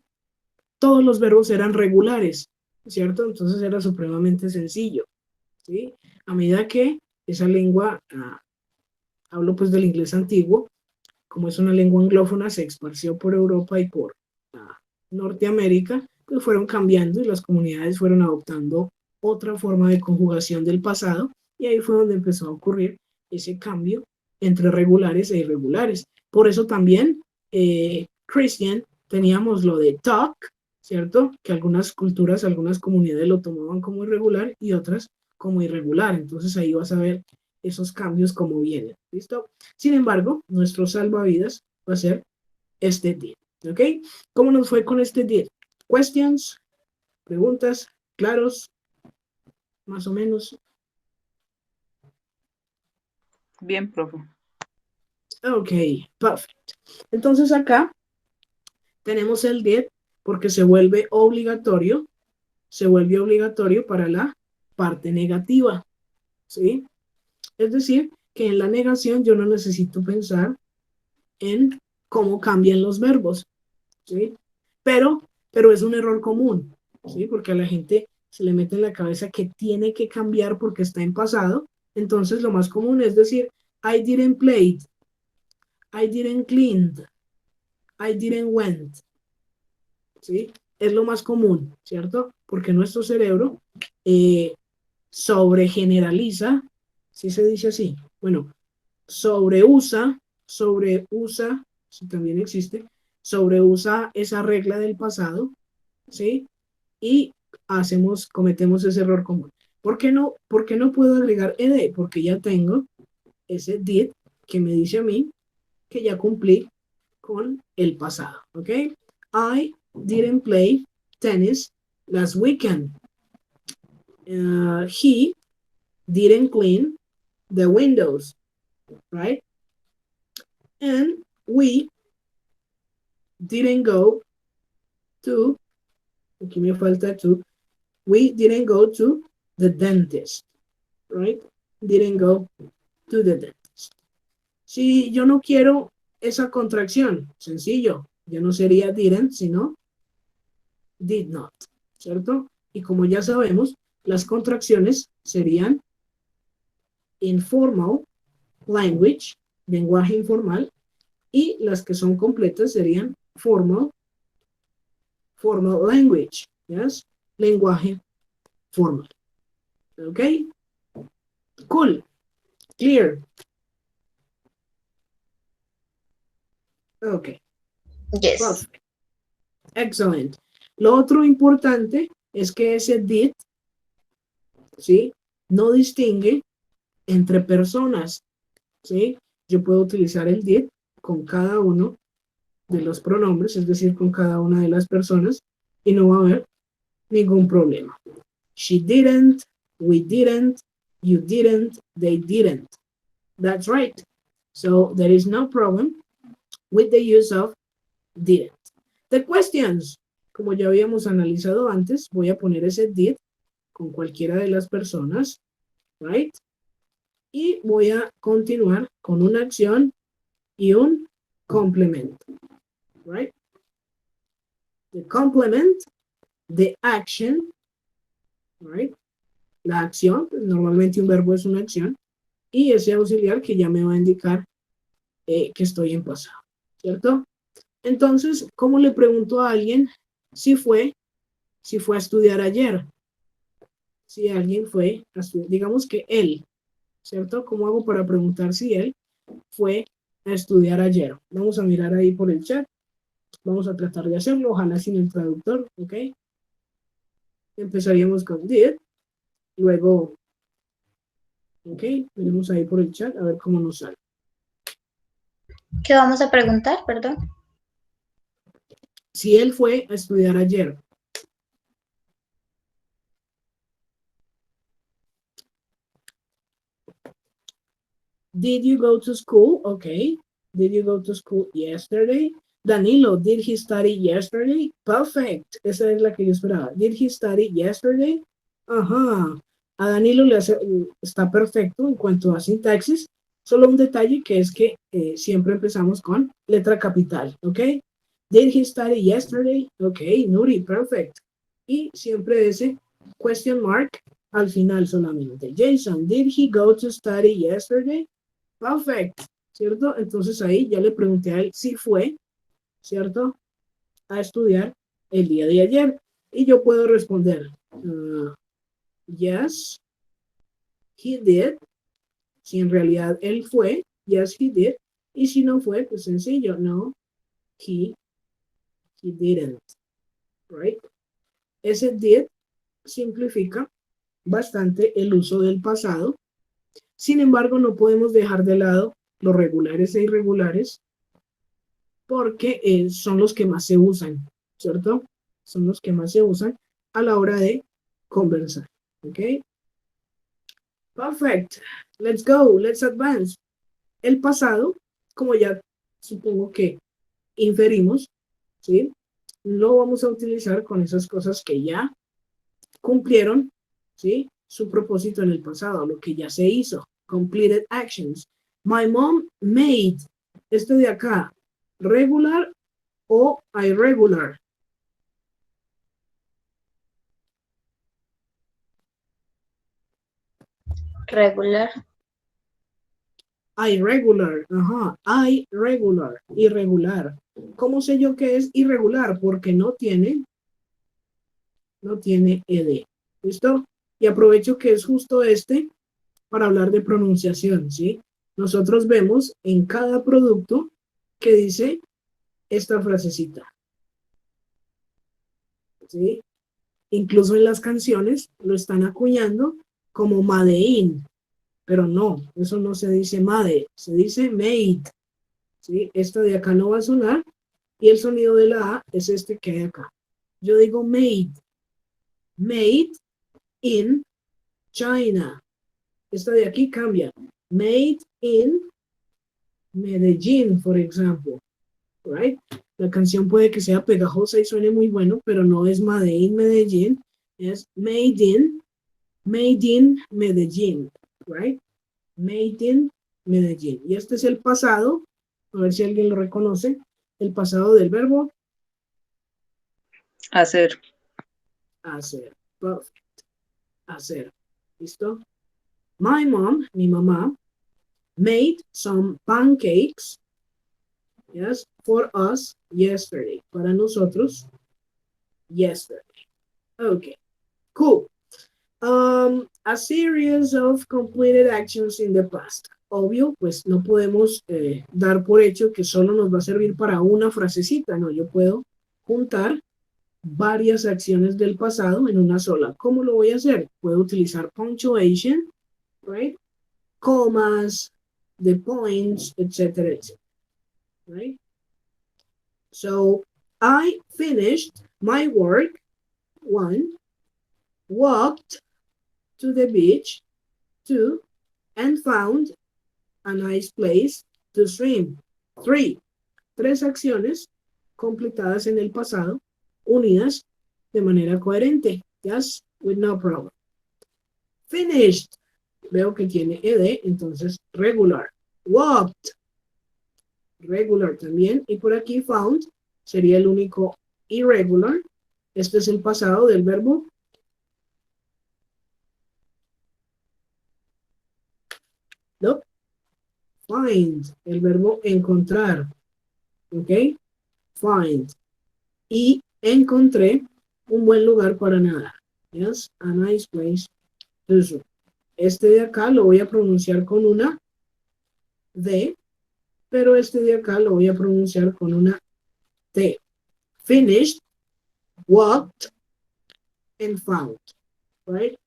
todos los verbos eran regulares, ¿cierto? Entonces era supremamente sencillo, ¿sí? A medida que esa lengua, hablo pues del inglés antiguo, como es una lengua anglófona, se esparció por Europa y por Norteamérica, pues fueron cambiando y las comunidades fueron adoptando otra forma de conjugación del pasado, y ahí fue donde empezó a ocurrir ese cambio entre regulares e irregulares. Por eso también, Christian, teníamos lo de talk, ¿cierto? Que algunas culturas, algunas comunidades lo tomaban como irregular y otras como irregular. Entonces ahí vas a ver esos cambios como vienen, ¿listo? Sin embargo, nuestro salvavidas va a ser este did, ¿ok? ¿Cómo nos fue con este did? Questions, preguntas, claros, más o menos. Bien, profe. Ok, perfecto. Entonces acá tenemos el did porque se vuelve obligatorio para la parte negativa, ¿sí? Es decir, que en la negación yo no necesito pensar en cómo cambian los verbos, ¿sí? Pero es un error común, ¿sí? Porque a la gente se le mete en la cabeza que tiene que cambiar porque está en pasado. Entonces lo más común es decir, I didn't play, I didn't clean, I didn't went, ¿sí? es lo más común, ¿cierto? Porque nuestro cerebro sobregeneraliza, ¿sí se dice así? Bueno, sobreusa, si también existe, sobreusa esa regla del pasado, ¿sí? Y cometemos ese error común. ¿Por qué no puedo agregar ed? Porque ya tengo ese did que me dice a mí que ya cumplí con el pasado, ¿ok? I didn't play tennis last weekend. He didn't clean the windows, right? And we didn't go to, aquí me falta to, we didn't go to the dentist, right? Didn't go to the dentist. Si yo no quiero esa contracción, sencillo, ya no sería didn't, sino did not, ¿cierto? Y como ya sabemos, las contracciones serían informal language, lenguaje informal, y las que son completas serían formal language, yes, lenguaje formal. ¿Ok? Cool. Clear. Ok. Yes. Perfect. Excellent. Lo otro importante es que ese did, ¿sí? No distingue entre personas, ¿sí? Yo puedo utilizar el did con cada uno de los pronombres, es decir, con cada una de las personas, y no va a haber ningún problema. She didn't, we didn't, you didn't, they didn't. That's right. So there is no problem with the use of didn't. The questions, como ya habíamos analizado antes, voy a poner ese did con cualquiera de las personas, right? Y voy a continuar con una acción y un complemento, right? The complement, the action, right? La acción, pues normalmente un verbo es una acción, y ese auxiliar que ya me va a indicar que estoy en pasado, ¿cierto? Entonces, ¿cómo le pregunto a alguien si fue a estudiar ayer? Si alguien fue a estudiar, digamos que él, ¿cierto? ¿Cómo hago para preguntar si él fue a estudiar ayer? Vamos a mirar ahí por el chat. Vamos a tratar de hacerlo, ojalá sin el traductor, ¿ok? Empezaríamos con did, luego, ¿ok? Veremos ahí por el chat a ver cómo nos sale. ¿Qué vamos a preguntar? Perdón. Si él fue a estudiar ayer. Did you go to school? Okay. Did you go to school yesterday? Danilo, did he study yesterday? Perfect. Esa es la que yo esperaba. Did he study yesterday? Ajá. A Danilo está perfecto en cuanto a sintaxis. Solo un detalle que es que siempre empezamos con letra capital, ¿ok? Did he study yesterday? Ok, Nuri, perfect. Y siempre ese question mark al final solamente. Jason, did he go to study yesterday? Perfect, ¿cierto? Entonces ahí ya le pregunté a él si fue, ¿cierto? A estudiar el día de ayer. Y yo puedo responder, yes, he did. Si en realidad él fue, yes, he did. Y si no fue, pues sencillo, no, he didn't, right? Ese did simplifica bastante el uso del pasado. Sin embargo, no podemos dejar de lado los regulares e irregulares porque son los que más se usan, ¿cierto? Son los que más se usan a la hora de conversar, ¿ok? Perfect. Let's go. Let's advance. El pasado, como ya supongo que inferimos, ¿sí? Lo vamos a utilizar con esas cosas que ya cumplieron, ¿sí? Su propósito en el pasado, lo que ya se hizo. Completed actions. My mom made. Este de acá, regular o irregular. Regular. Irregular, ajá, irregular, irregular. ¿Cómo sé yo que es irregular? Porque no tiene no tiene ed. ¿Listo? Y aprovecho que es justo este para hablar de pronunciación, ¿sí? Nosotros vemos en cada producto que dice esta frasecita, ¿sí? Incluso en las canciones lo están acuñando como made in, pero no, eso no se dice made, se dice made, ¿sí? Esta de acá no va a sonar y el sonido de la A es este que hay acá. Yo digo made in China. Esta de aquí cambia, made in Medellín, por ejemplo, right? La canción puede que sea pegajosa y suene muy bueno, pero no es made in Medellín, es made in Medellín, right? Made in Medellín. Y este es el pasado, a ver si alguien lo reconoce, el pasado del verbo Hacer. hacer. Perfect. Hacer. ¿Listo? My mom, mi mamá, made some pancakes, yes, for us yesterday. Para nosotros, yesterday. Okay, cool. A series of completed actions in the past. Obvio, pues no podemos dar por hecho que solo nos va a servir para una frasecita, no, yo puedo juntar varias acciones del pasado en una sola. ¿Cómo lo voy a hacer? Puedo utilizar punctuation, right? Comas, the points, etcétera, etcétera, right? So, I finished my work, 1, walked to the beach, 2, and found a nice place to swim. 3. 3 acciones completadas en el pasado, unidas de manera coherente. Yes, with no problem. Finished. Veo que tiene ed, entonces regular. Walked. Regular también. Y por aquí found sería el único irregular. Este es el pasado del verbo no. Find, el verbo encontrar. ¿Ok? Find. Y encontré un buen lugar para nadar. Yes, a nice place to swim. Este de acá lo voy a pronunciar con una D, pero este de acá lo voy a pronunciar con una T. Finished, walked, and found. Right?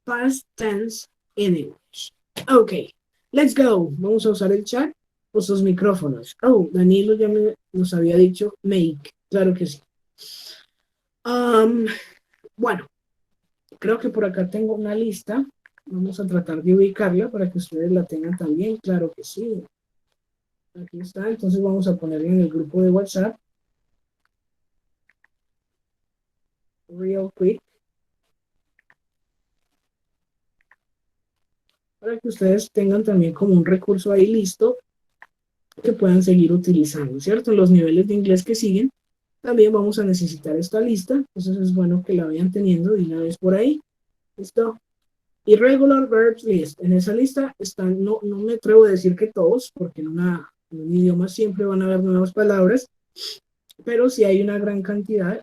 Past tense in English. Ok, let's go. Vamos a usar el chat o sus micrófonos. Oh, Danilo ya nos había dicho make. Claro que sí. Bueno, creo que por acá tengo una lista. Vamos a tratar de ubicarla para que ustedes la tengan también. Claro que sí. Aquí está. Entonces vamos a ponerla en el grupo de WhatsApp. Real quick. Para que ustedes tengan también como un recurso ahí listo que puedan seguir utilizando, ¿cierto? En los niveles de inglés que siguen, también vamos a necesitar esta lista. Entonces es bueno que la vayan teniendo de una vez por ahí. ¿Listo? Irregular verbs list. En esa lista están, no me atrevo a decir que todos, porque en un idioma siempre van a haber nuevas palabras, pero sí hay una gran cantidad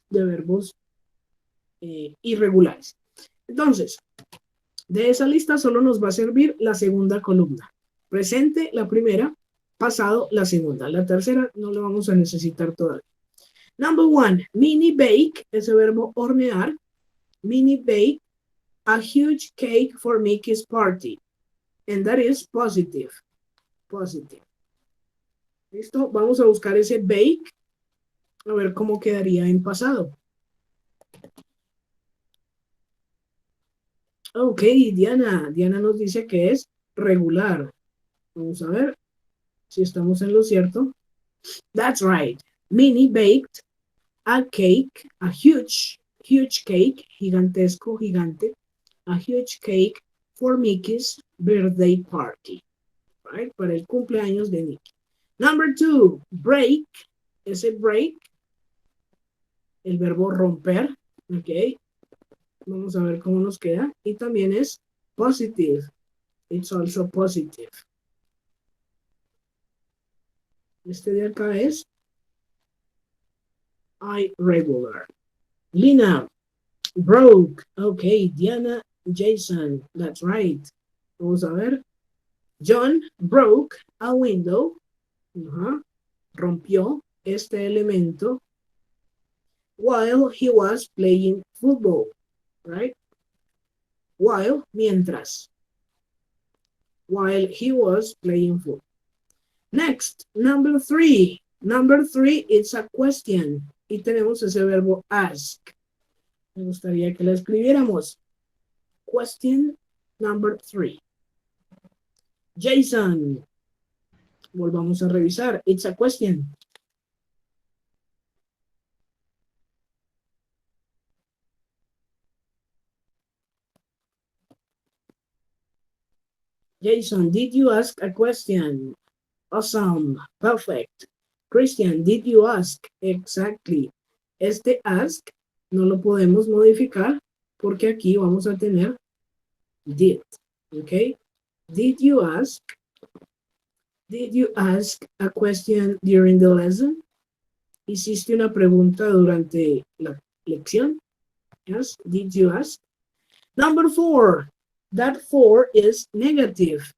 de verbos irregulares. Entonces, de esa lista solo nos va a servir la segunda columna. Presente, la primera, pasado, la segunda. La tercera no la vamos a necesitar todavía. Number 1, mini bake, ese verbo hornear. Mini bake a huge cake for Mickey's party. And that is positive. Positive. ¿Listo? Vamos a buscar ese bake. A ver cómo quedaría en pasado. Ok, Diana. Diana nos dice que es regular. Vamos a ver si estamos en lo cierto. That's right. Minnie baked a cake, a huge cake, gigantesco, gigante, a huge cake for Mickey's birthday party, right? Para el cumpleaños de Mickey. Number 2, break, ese break, el verbo romper, ok. Vamos a ver cómo nos queda. Y también es positive. It's also positive. Este de acá es irregular. Lina, broke. Okay, Diana, Jason, that's right. Vamos a ver. John broke a window. Rompió este elemento while he was playing football, right? While, mientras. While he was playing football. Next, number 3. Number 3 is a question. Y tenemos ese verbo ask. Me gustaría que la escribiéramos. Question number 3. Jason. Volvamos a revisar. It's a question. Jason, did you ask a question? Awesome. Perfect. Christian, did you ask? Exactly. Este ask no lo podemos modificar porque aquí vamos a tener did. ¿Ok? Did you ask? Did you ask a question during the lesson? ¿Hiciste una pregunta durante la lección? Yes. Did you ask? Number 4. That 4 is negative.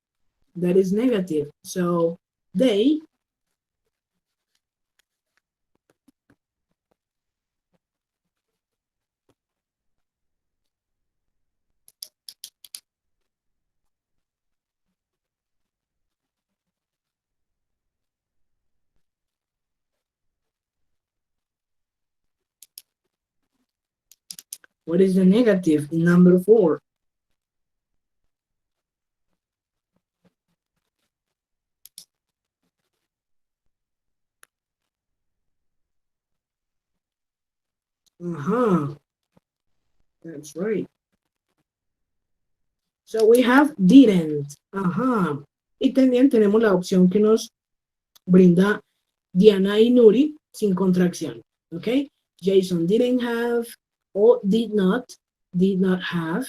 That is negative. So they what is the negative in number 4? That's right. So we have didn't. Y también tenemos la opción que nos brinda Diana y Nuri sin contracción. ¿Ok? Jason didn't have o did not have.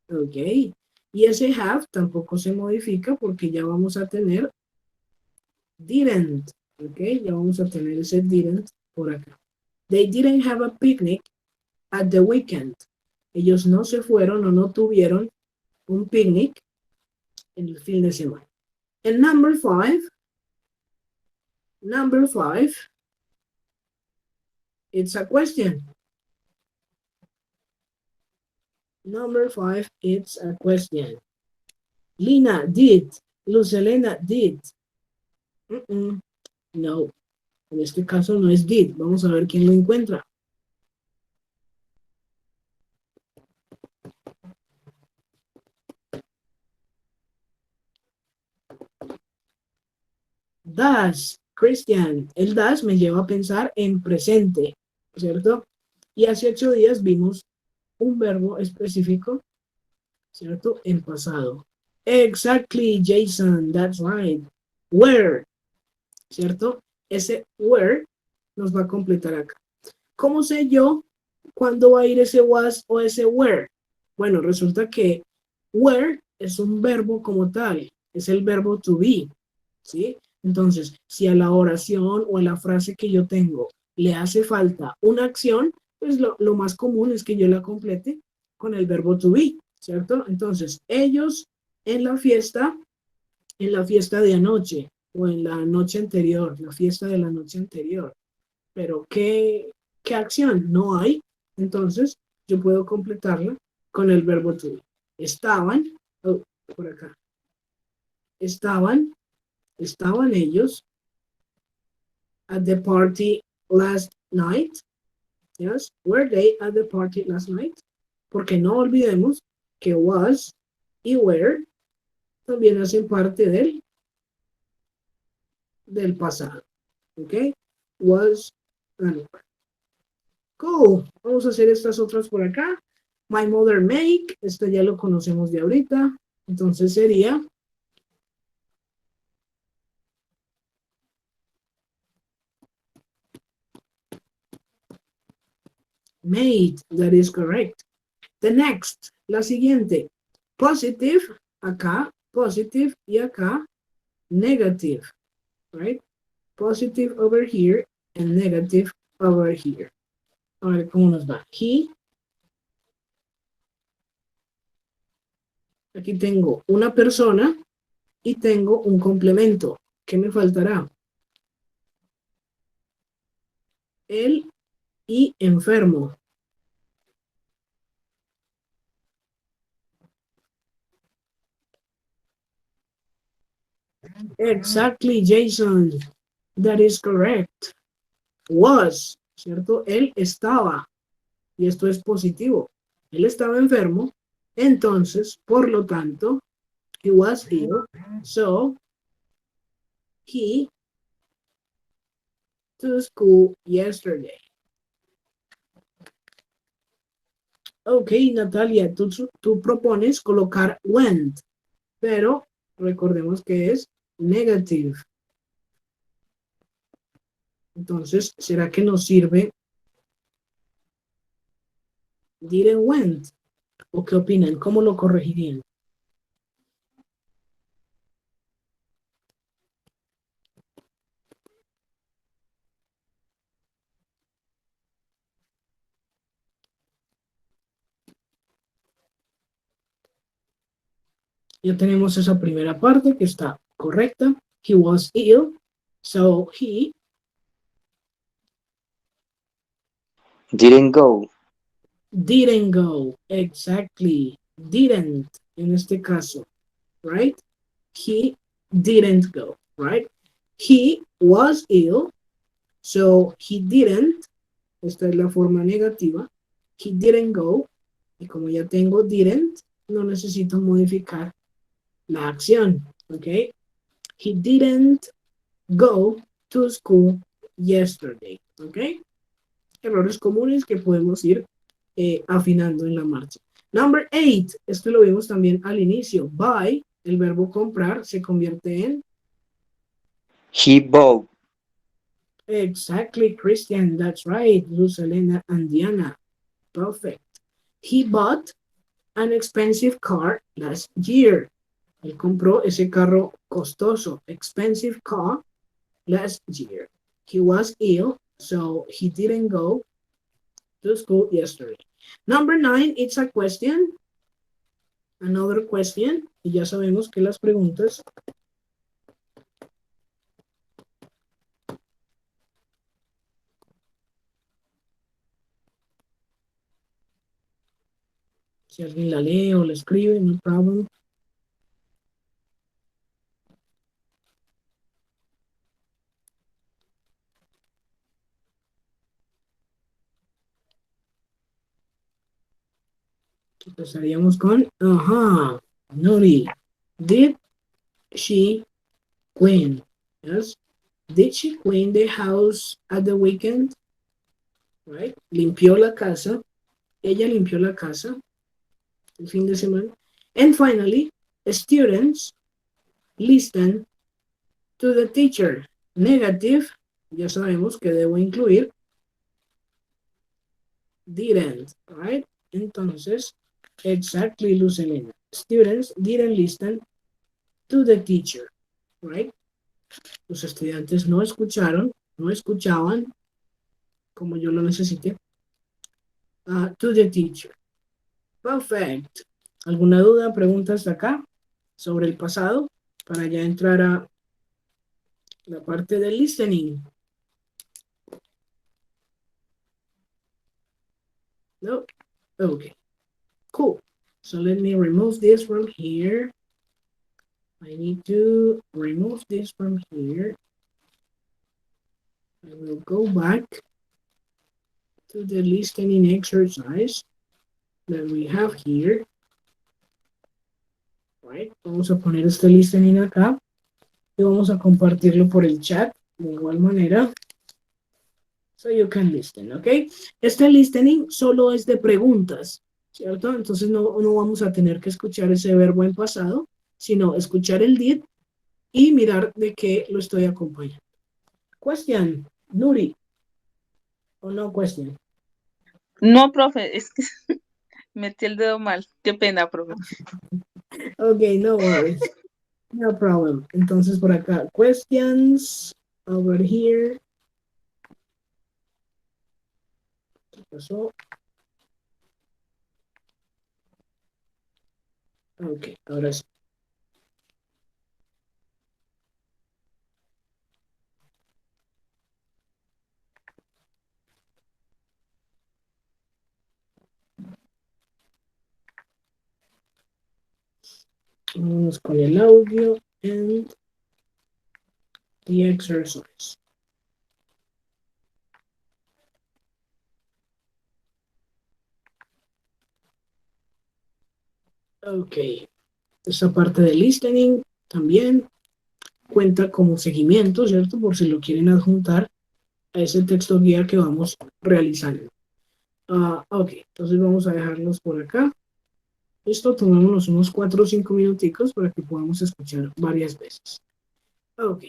¿Ok? Y ese have tampoco se modifica porque ya vamos a tener didn't. ¿Ok? Ya vamos a tener ese didn't por acá. They didn't have a picnic at the weekend. Ellos no se fueron o no tuvieron un picnic en el fin de semana. And number 5, it's a question. Number 5, it's a question. Lina did. Luz Helena did. No. En este caso no es did. Vamos a ver quién lo encuentra. Does, Christian. El does me lleva a pensar en presente, ¿cierto? Y hace 8 días vimos un verbo específico, ¿cierto? En pasado. Exactly, Jason. That's right. Where, ¿cierto? Ese where nos va a completar acá. ¿Cómo sé yo cuándo va a ir ese was o ese where? Bueno, resulta que where es un verbo como tal. Es el verbo to be, ¿sí? Entonces, si a la oración o a la frase que yo tengo le hace falta una acción, pues lo más común es que yo la complete con el verbo to be, ¿cierto? Entonces, ellos en la fiesta de anoche o en la noche anterior, la fiesta de la noche anterior. Pero, ¿qué acción? No hay. Entonces, yo puedo completarla con el verbo to be. Estaban ellos at the party last night. Yes, were they at the party last night? Porque no olvidemos que was y were también hacen parte del pasado. ¿Ok? Was and were. Cool. Vamos a hacer estas otras por acá. My mother make. Este ya lo conocemos de ahorita. Entonces sería made. That is correct. The next, la siguiente. Positive, acá, positive y acá, negative. Right? Positive over here and negative over here. A ver cómo nos va. He. Aquí tengo una persona y tengo un complemento. ¿Qué me faltará? Él y enfermo. Exactly, Jason. That is correct. Was, ¿cierto? Él estaba. Y esto es positivo. Él estaba enfermo. Entonces, por lo tanto, he was ill. So, he to school yesterday. Ok, Natalia, tú propones colocar went, pero recordemos que es negative. Entonces, ¿será que nos sirve didn't went? ¿O qué opinan? ¿Cómo lo corregirían? Ya tenemos esa primera parte que está correcta. He was ill, so he Didn't go. didn't go. Exactly. Didn't, en este caso, right? He didn't go, right? He was ill, so he didn't. Esta es la forma negativa. He didn't go. Y como ya tengo didn't, no necesito modificar la acción, ¿ok? He didn't go to school yesterday, ¿ok? Errores comunes que podemos ir afinando en la marcha. Number 8, esto lo vimos también al inicio. Buy, el verbo comprar, se convierte en He bought. exactly, Christian, that's right. Luz, Elena, and Diana. Perfect. He bought an expensive car last year. Él compró ese carro costoso, expensive car, last year. He was ill, so he didn't go to school yesterday. Number 9, it's a question. Another question. Y ya sabemos que las preguntas si alguien la lee o la escribe, no problem. Empezaríamos con, ajá, Nuri. Did she clean? Yes. Did she clean the house at the weekend? Right? Limpió la casa. Ella limpió la casa el fin de semana. And finally, students listen to the teacher. Negative, ya sabemos que debo incluir didn't, right? Entonces, exactly, Luz Elena. Students didn't listen to the teacher, right? Los estudiantes no escucharon, no escuchaban, como yo lo necesité, to the teacher. Perfect. ¿Alguna duda, pregunta hasta acá sobre el pasado? Para ya entrar a la parte del listening. No? Okay. Cool. So let me remove this from here. I need to remove this from here. I will go back to the listening exercise that we have here. Right. Vamos a poner este listening acá y vamos a compartirlo por el chat de igual manera. So you can listen, ¿ok? Este listening solo es de preguntas, ¿cierto? Entonces no vamos a tener que escuchar ese verbo en pasado, sino escuchar el did y mirar de qué lo estoy acompañando. Question, Nuri. ¿O no question? No, profe, es que metí el dedo mal. Qué pena, profe. Ok, no worries. No problem. Entonces por acá, questions over here. pasó? Ok, ahora sí. Vamos con el audio and the exercise. Ok, esta parte de listening también cuenta como seguimiento, ¿cierto? Por si lo quieren adjuntar a ese texto guía que vamos realizando. Ok, entonces vamos a dejarlos por acá. Listo, tomémonos unos 4 o 5 minuticos para que podamos escuchar varias veces. Ok.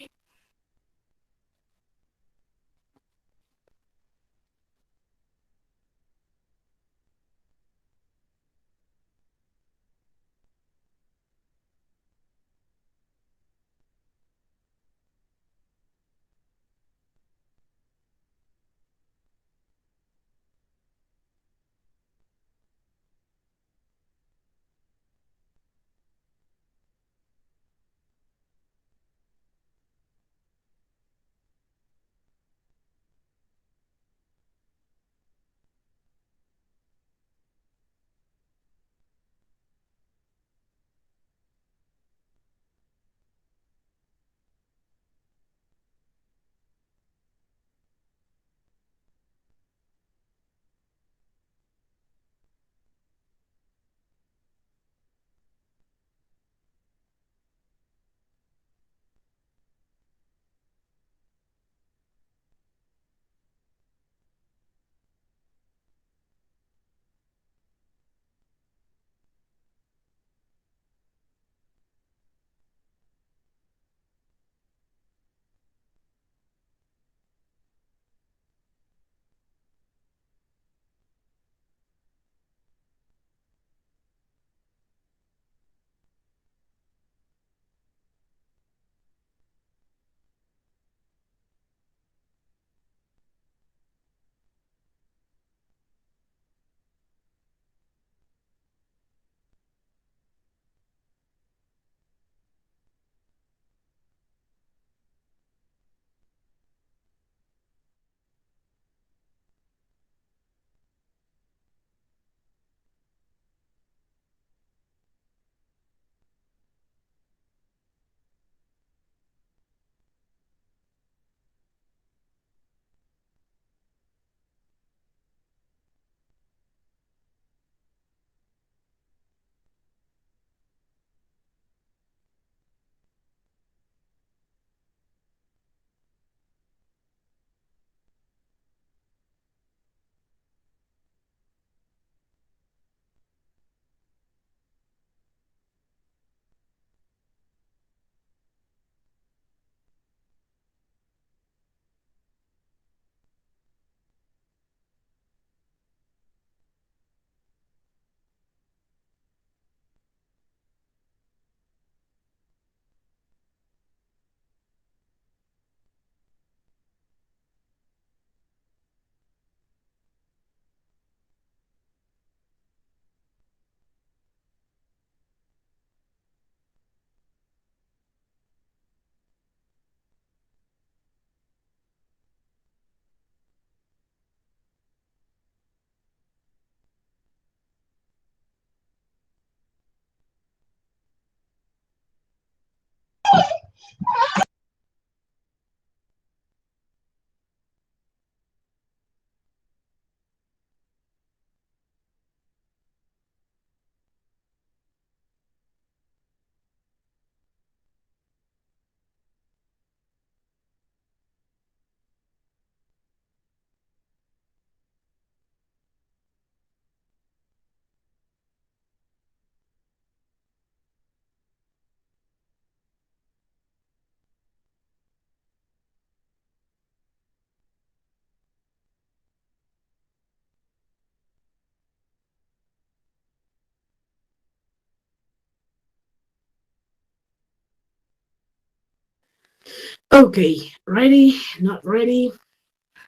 Okay, ready, not ready,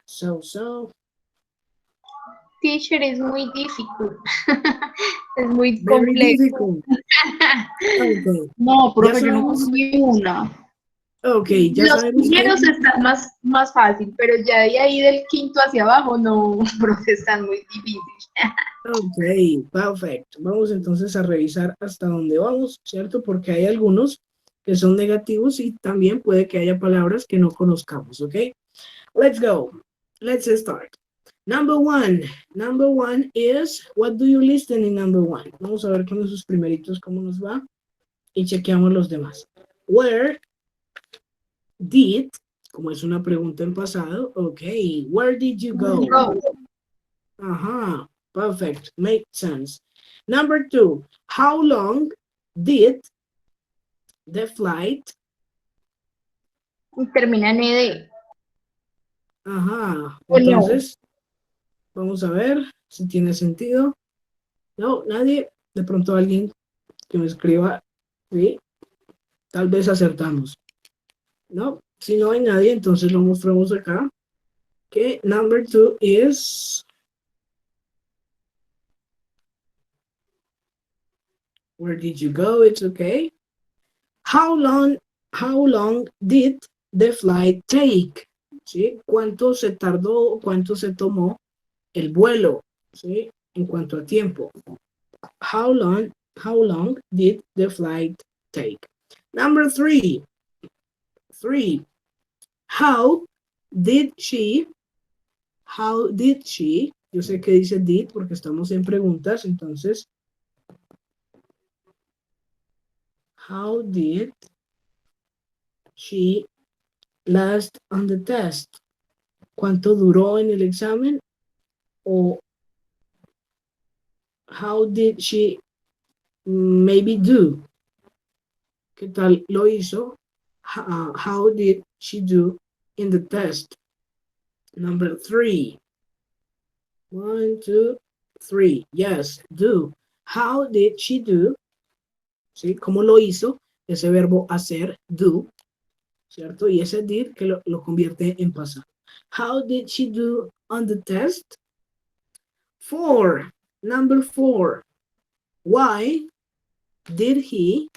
so. teacher, es muy difícil. Es muy Very complejo. difficult. Okay. No, profe, Ya yo no sabemos. tengo ni una. Ok, ya Los sabemos que... primeros están más fácil, pero ya de ahí del quinto hacia abajo, no, profe, están muy difíciles. Ok, perfecto. Vamos entonces a revisar hasta dónde vamos, ¿cierto? Porque hay algunos que son negativos y también puede que haya palabras que no conozcamos, ¿ok? Let's go. Let's start. Number one is, what do you listen in number one? Vamos a ver con esos primeritos cómo nos va y chequeamos los demás. Where did, como es una pregunta en pasado, ok, where did you go? Ajá, perfect, makes sense. Number two, how long did the flight? Y termina en ED. Ajá, O no. entonces, vamos a ver si tiene sentido. No, nadie, de pronto alguien que me escriba, ¿sí? Tal vez acertamos. No, si no hay nadie, entonces lo mostramos acá. Que number two is, where did you go? It's okay. How long did the flight take? ¿Sí? ¿Cuánto se tardó, cuánto se tomó el vuelo? ¿Sí? En cuanto a tiempo. How long did the flight take? Number three. How did she? Yo sé que dice did porque estamos en preguntas, entonces. How did she last on the test? ¿Cuánto duró en el examen? O how did she maybe do? ¿Qué tal lo hizo? How did she do in the test? Number three. 1, 2, 3. Yes, do. How did she do? ¿Sí? ¿Cómo lo hizo? Ese verbo hacer, do, ¿cierto? Y ese did que lo convierte en pasado. How did she do on the test? 4. Number 4. Why did he?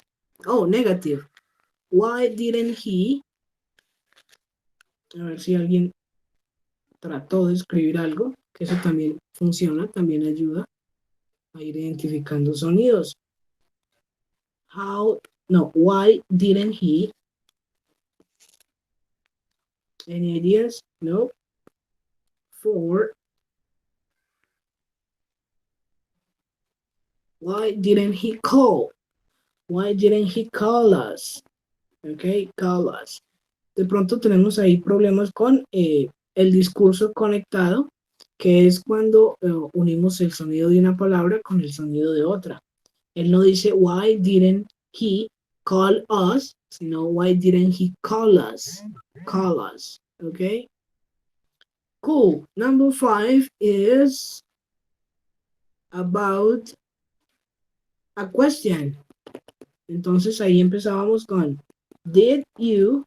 Oh, negative. Why didn't he? A ver si alguien trató de escribir algo, que eso también funciona, también ayuda a ir identificando sonidos. Why didn't he? Any ideas? No. 4. Why didn't he call? Why didn't he call us? Okay, call us. De pronto tenemos ahí problemas con el discurso conectado, que es cuando unimos el sonido de una palabra con el sonido de otra. Él no dice, why didn't he call us? Sino, why didn't he call us? Call us, okay? Cool. Number 5 is about a question. Entonces ahí empezábamos con did you,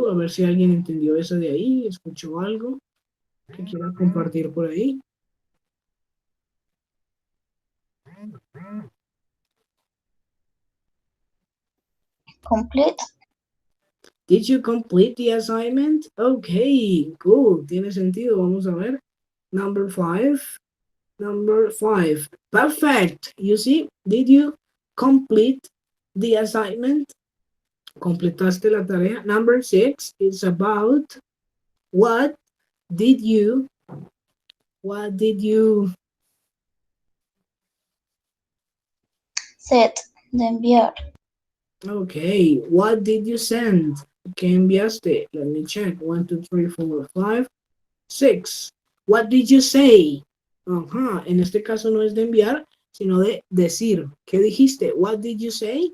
a ver si alguien entendió eso de ahí, escuchó algo que quiera compartir por ahí. Complete. Did you complete the assignment? Okay, cool, tiene sentido, vamos a ver. Number 5. Perfect. You see, did you complete the assignment? Completaste la tarea. Number 6 is about what did you Set. De enviar. okay, what did you send? ¿Qué enviaste? Let me check. 1, 2, 3, 4, 5, 6. What did you say? Ajá, en este caso no es de enviar, sino de decir. ¿Qué dijiste? What did you say?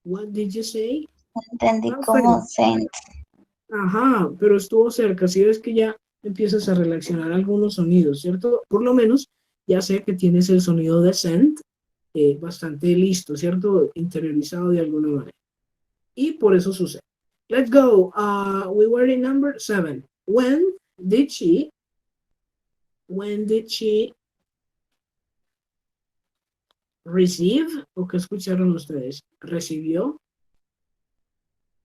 What did you say? Entendí como sent. Ajá, pero estuvo cerca. Si ves que ya empiezas a relacionar algunos sonidos, ¿cierto? Por lo menos ya sé que tienes el sonido de send bastante listo, ¿cierto? Interiorizado de alguna manera. Y por eso sucede. Let's go. We were in number 7. When did she When did she receive? ¿O qué escucharon ustedes? ¿Recibió?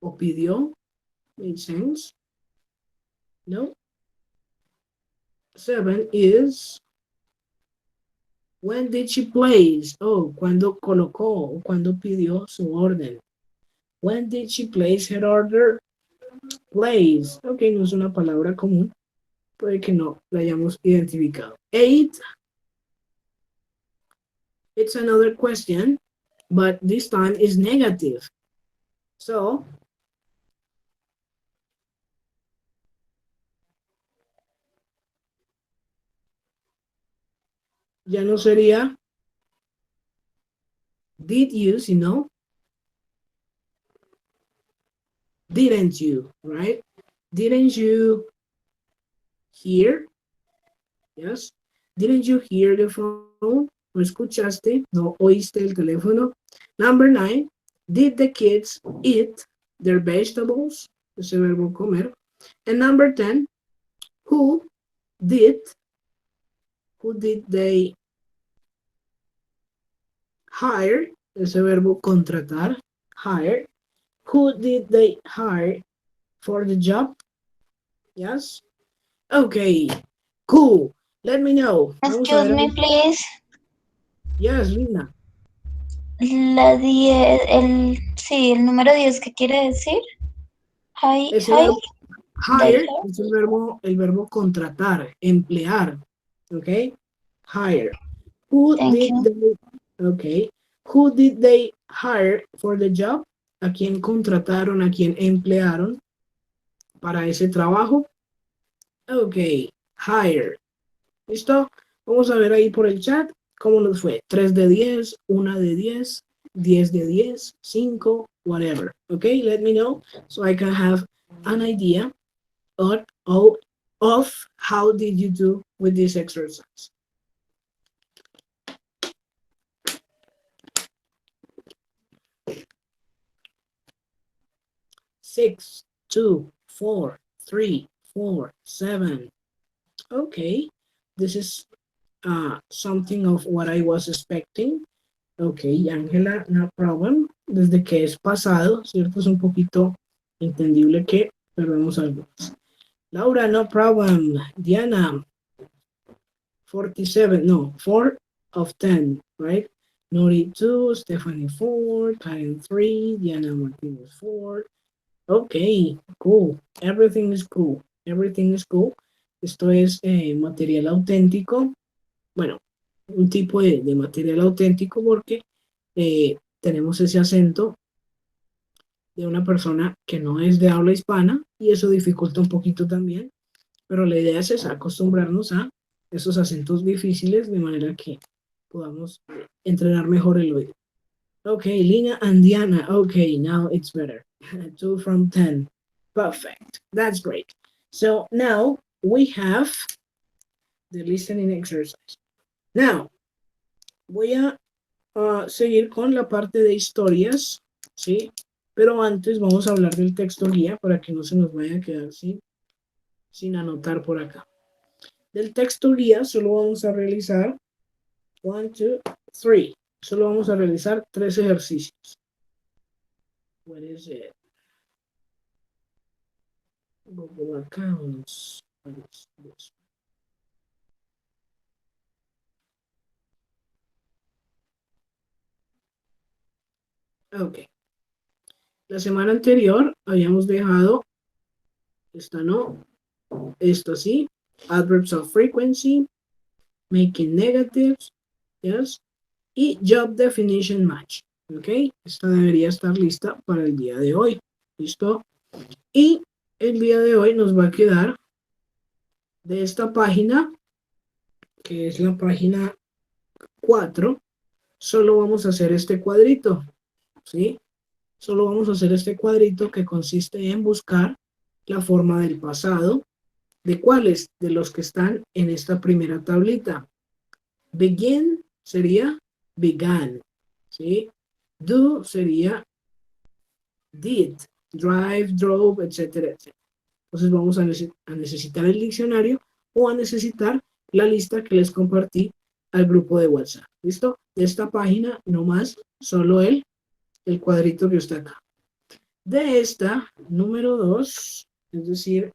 ¿O pidió? Makes sense? No? 7 is when did she place? Oh, cuando colocó o cuando pidió su orden. When did she place her order? Place. Ok, no es una palabra común. Puede que no la hayamos identificado. 8. It's another question, but this time is negative. So, ya no sería did you, sino didn't you, right? Didn't you hear? Yes. Didn't you hear the phone? ¿No escuchaste? ¿No oíste el teléfono? Number 9. Did the kids eat their vegetables? Ese verbo comer. And number 10. Who did they hire? Ese verbo contratar. Hire. Who did they hire for the job? Yes. Okay. Cool. Let me know. Excuse me, please. Yes, Lina. La 10, sí, el número 10, ¿qué quiere decir? Ese Hire. verbo, hire es el verbo contratar, emplear. Okay. Hire. Who did they hire for the job? ¿A quién contrataron, a quién emplearon para ese trabajo? Ok, hire. ¿Listo? Vamos a ver ahí por el chat cómo nos fue. 3 de 10, 1 de 10, 10 de 10, 5, whatever. Ok, let me know so I can have an idea of how did you do with this exercise. Six, 2, 4, 3, 4, 7. Okay, this is something of what I was expecting. Okay, Ángela, no problem. Desde que es pasado, ¿cierto? Es un poquito entendible que perdemos algo. Laura, no problem. Diana, 47, no, 4 of 10, right? Nori 2, Stephanie 4, Karen 3, Diana Martinez 4. Okay, cool. Everything is cool. Everything is cool. Esto es material auténtico. Bueno, un tipo de material auténtico porque tenemos ese acento de una persona que no es de habla hispana y eso dificulta un poquito también. Pero la idea es acostumbrarnos a esos acentos difíciles de manera que podamos entrenar mejor el oído. Okay, Lina and Diana. Okay, now it's better. 2 from 10. Perfect. That's great. So now we have the listening exercise. Now, voy a seguir con la parte de historias, ¿sí? Pero antes vamos a hablar del texto guía para que no se nos vaya a quedar sin anotar por acá. Del texto guía solo vamos a realizar 1, 2, 3. Solo vamos a realizar 3 ejercicios. What is it? Google Accounts. What is this? Ok. La semana anterior habíamos dejado, esta no, esto sí, adverbs of frequency, making negatives, yes, y job definition match, ok. Esta debería estar lista para el día de hoy, ¿listo? Y el día de hoy nos va a quedar de esta página, que es la página 4, solo vamos a hacer este cuadrito, ¿sí? Solo vamos a hacer este cuadrito que consiste en buscar la forma del pasado. ¿De cuáles? De los que están en esta primera tablita. Begin sería began, ¿sí? Do sería did, drive, drove, etcétera, etcétera. Entonces vamos a necesitar el diccionario o a necesitar la lista que les compartí al grupo de WhatsApp. ¿Listo? De esta página, no más, solo el cuadrito que está acá. De esta, número 2, es decir,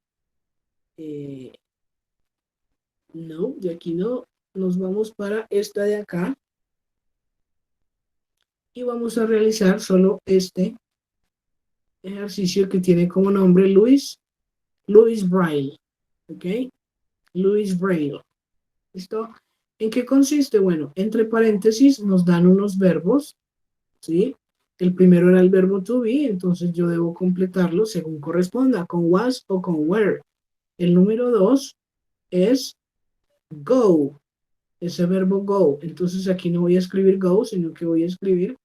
no, de aquí no, nos vamos para esta de acá y vamos a realizar solo este ejercicio que tiene como nombre Louis Braille, ¿ok? Louis Braille, ¿listo? ¿En qué consiste? Bueno, entre paréntesis nos dan unos verbos, ¿sí? El primero era el verbo to be, entonces yo debo completarlo según corresponda, con was o con were. El número 2 es go, ese verbo go. Entonces aquí no voy a escribir go, sino que voy a escribir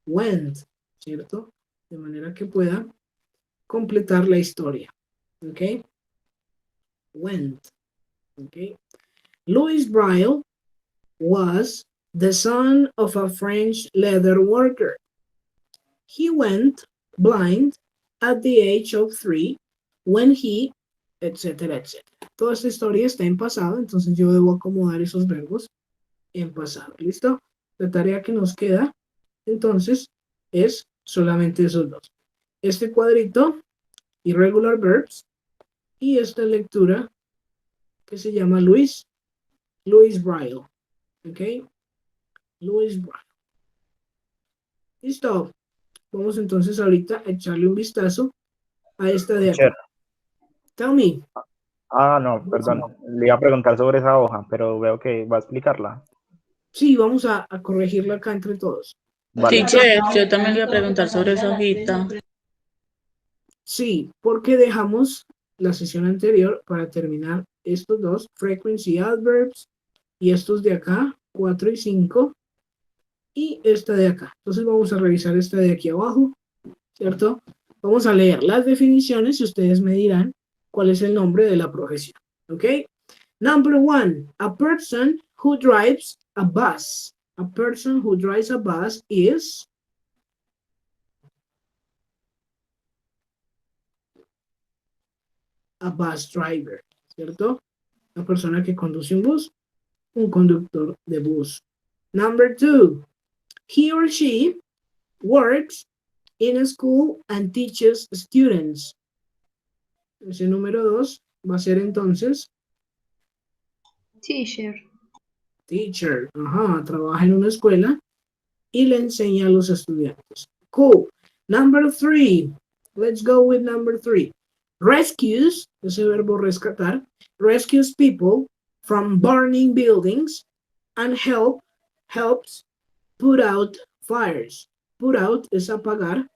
went, ¿cierto? De manera que pueda completar la historia, ¿ok? Went, ¿ok? Louis Braille was the son of a French leather worker. He went blind at the age of 3 when he, etcétera, etcétera. Toda esta historia está en pasado, entonces yo debo acomodar esos verbos en pasado. ¿Listo? La tarea que nos queda, entonces, es solamente esos dos. Este cuadrito, irregular verbs, y esta lectura que se llama Louis Braille. ¿Ok? Louis Braille. Listo. Vamos entonces ahorita a echarle un vistazo a esta de acá. Tell me. Ah, no, perdón. Le iba a preguntar sobre esa hoja, pero veo que va a explicarla. Sí, vamos a corregirla acá entre todos. Vale. Teacher, yo también le iba a preguntar sobre esa hojita. Sí, porque dejamos la sesión anterior para terminar estos dos, frequency adverbs, y estos de acá, 4 y 5, y esta de acá. Entonces vamos a revisar esta de aquí abajo, ¿cierto? Vamos a leer las definiciones y ustedes me dirán cuál es el nombre de la profesión, ¿ok? Number 1, a person who drives a bus. A person who drives a bus is... a bus driver, ¿cierto? La persona que conduce un bus, un conductor de bus. Number 2, he or she works in a school and teaches students. Ese número 2 va a ser entonces Teacher. teacher. Ajá, trabaja en una escuela y le enseña a los estudiantes. Cool. Number 3, let's go with number 3. Rescues, ese verbo rescatar, rescues people from burning buildings and helps put out fires. Put out es apagar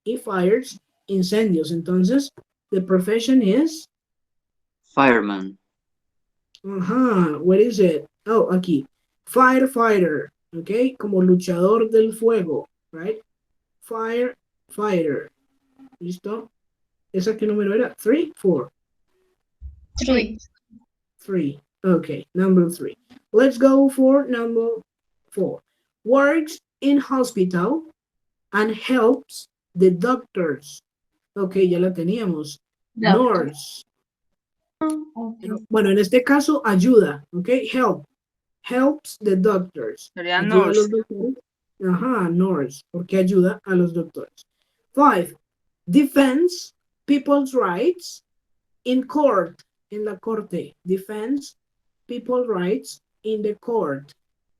y fires, incendios. Entonces, the profession is? Fireman. Where is it? Oh, aquí. Firefighter, ¿ok? Como luchador del fuego, right? Firefighter. ¿Listo? ¿Esa qué número era? 3, 4? 3. 3. Okay, number 3. Let's go for number 4. Works in hospital and helps the doctors. Okay, ya la teníamos. Nurse. Okay. Bueno, en este caso, ayuda. Okay, helps the doctors. Sería Ayuda a los nurse. doctores. Ajá, nurse, porque ayuda a los doctores. 5. Defends people's rights in court. En la corte. Defends people's rights in the court.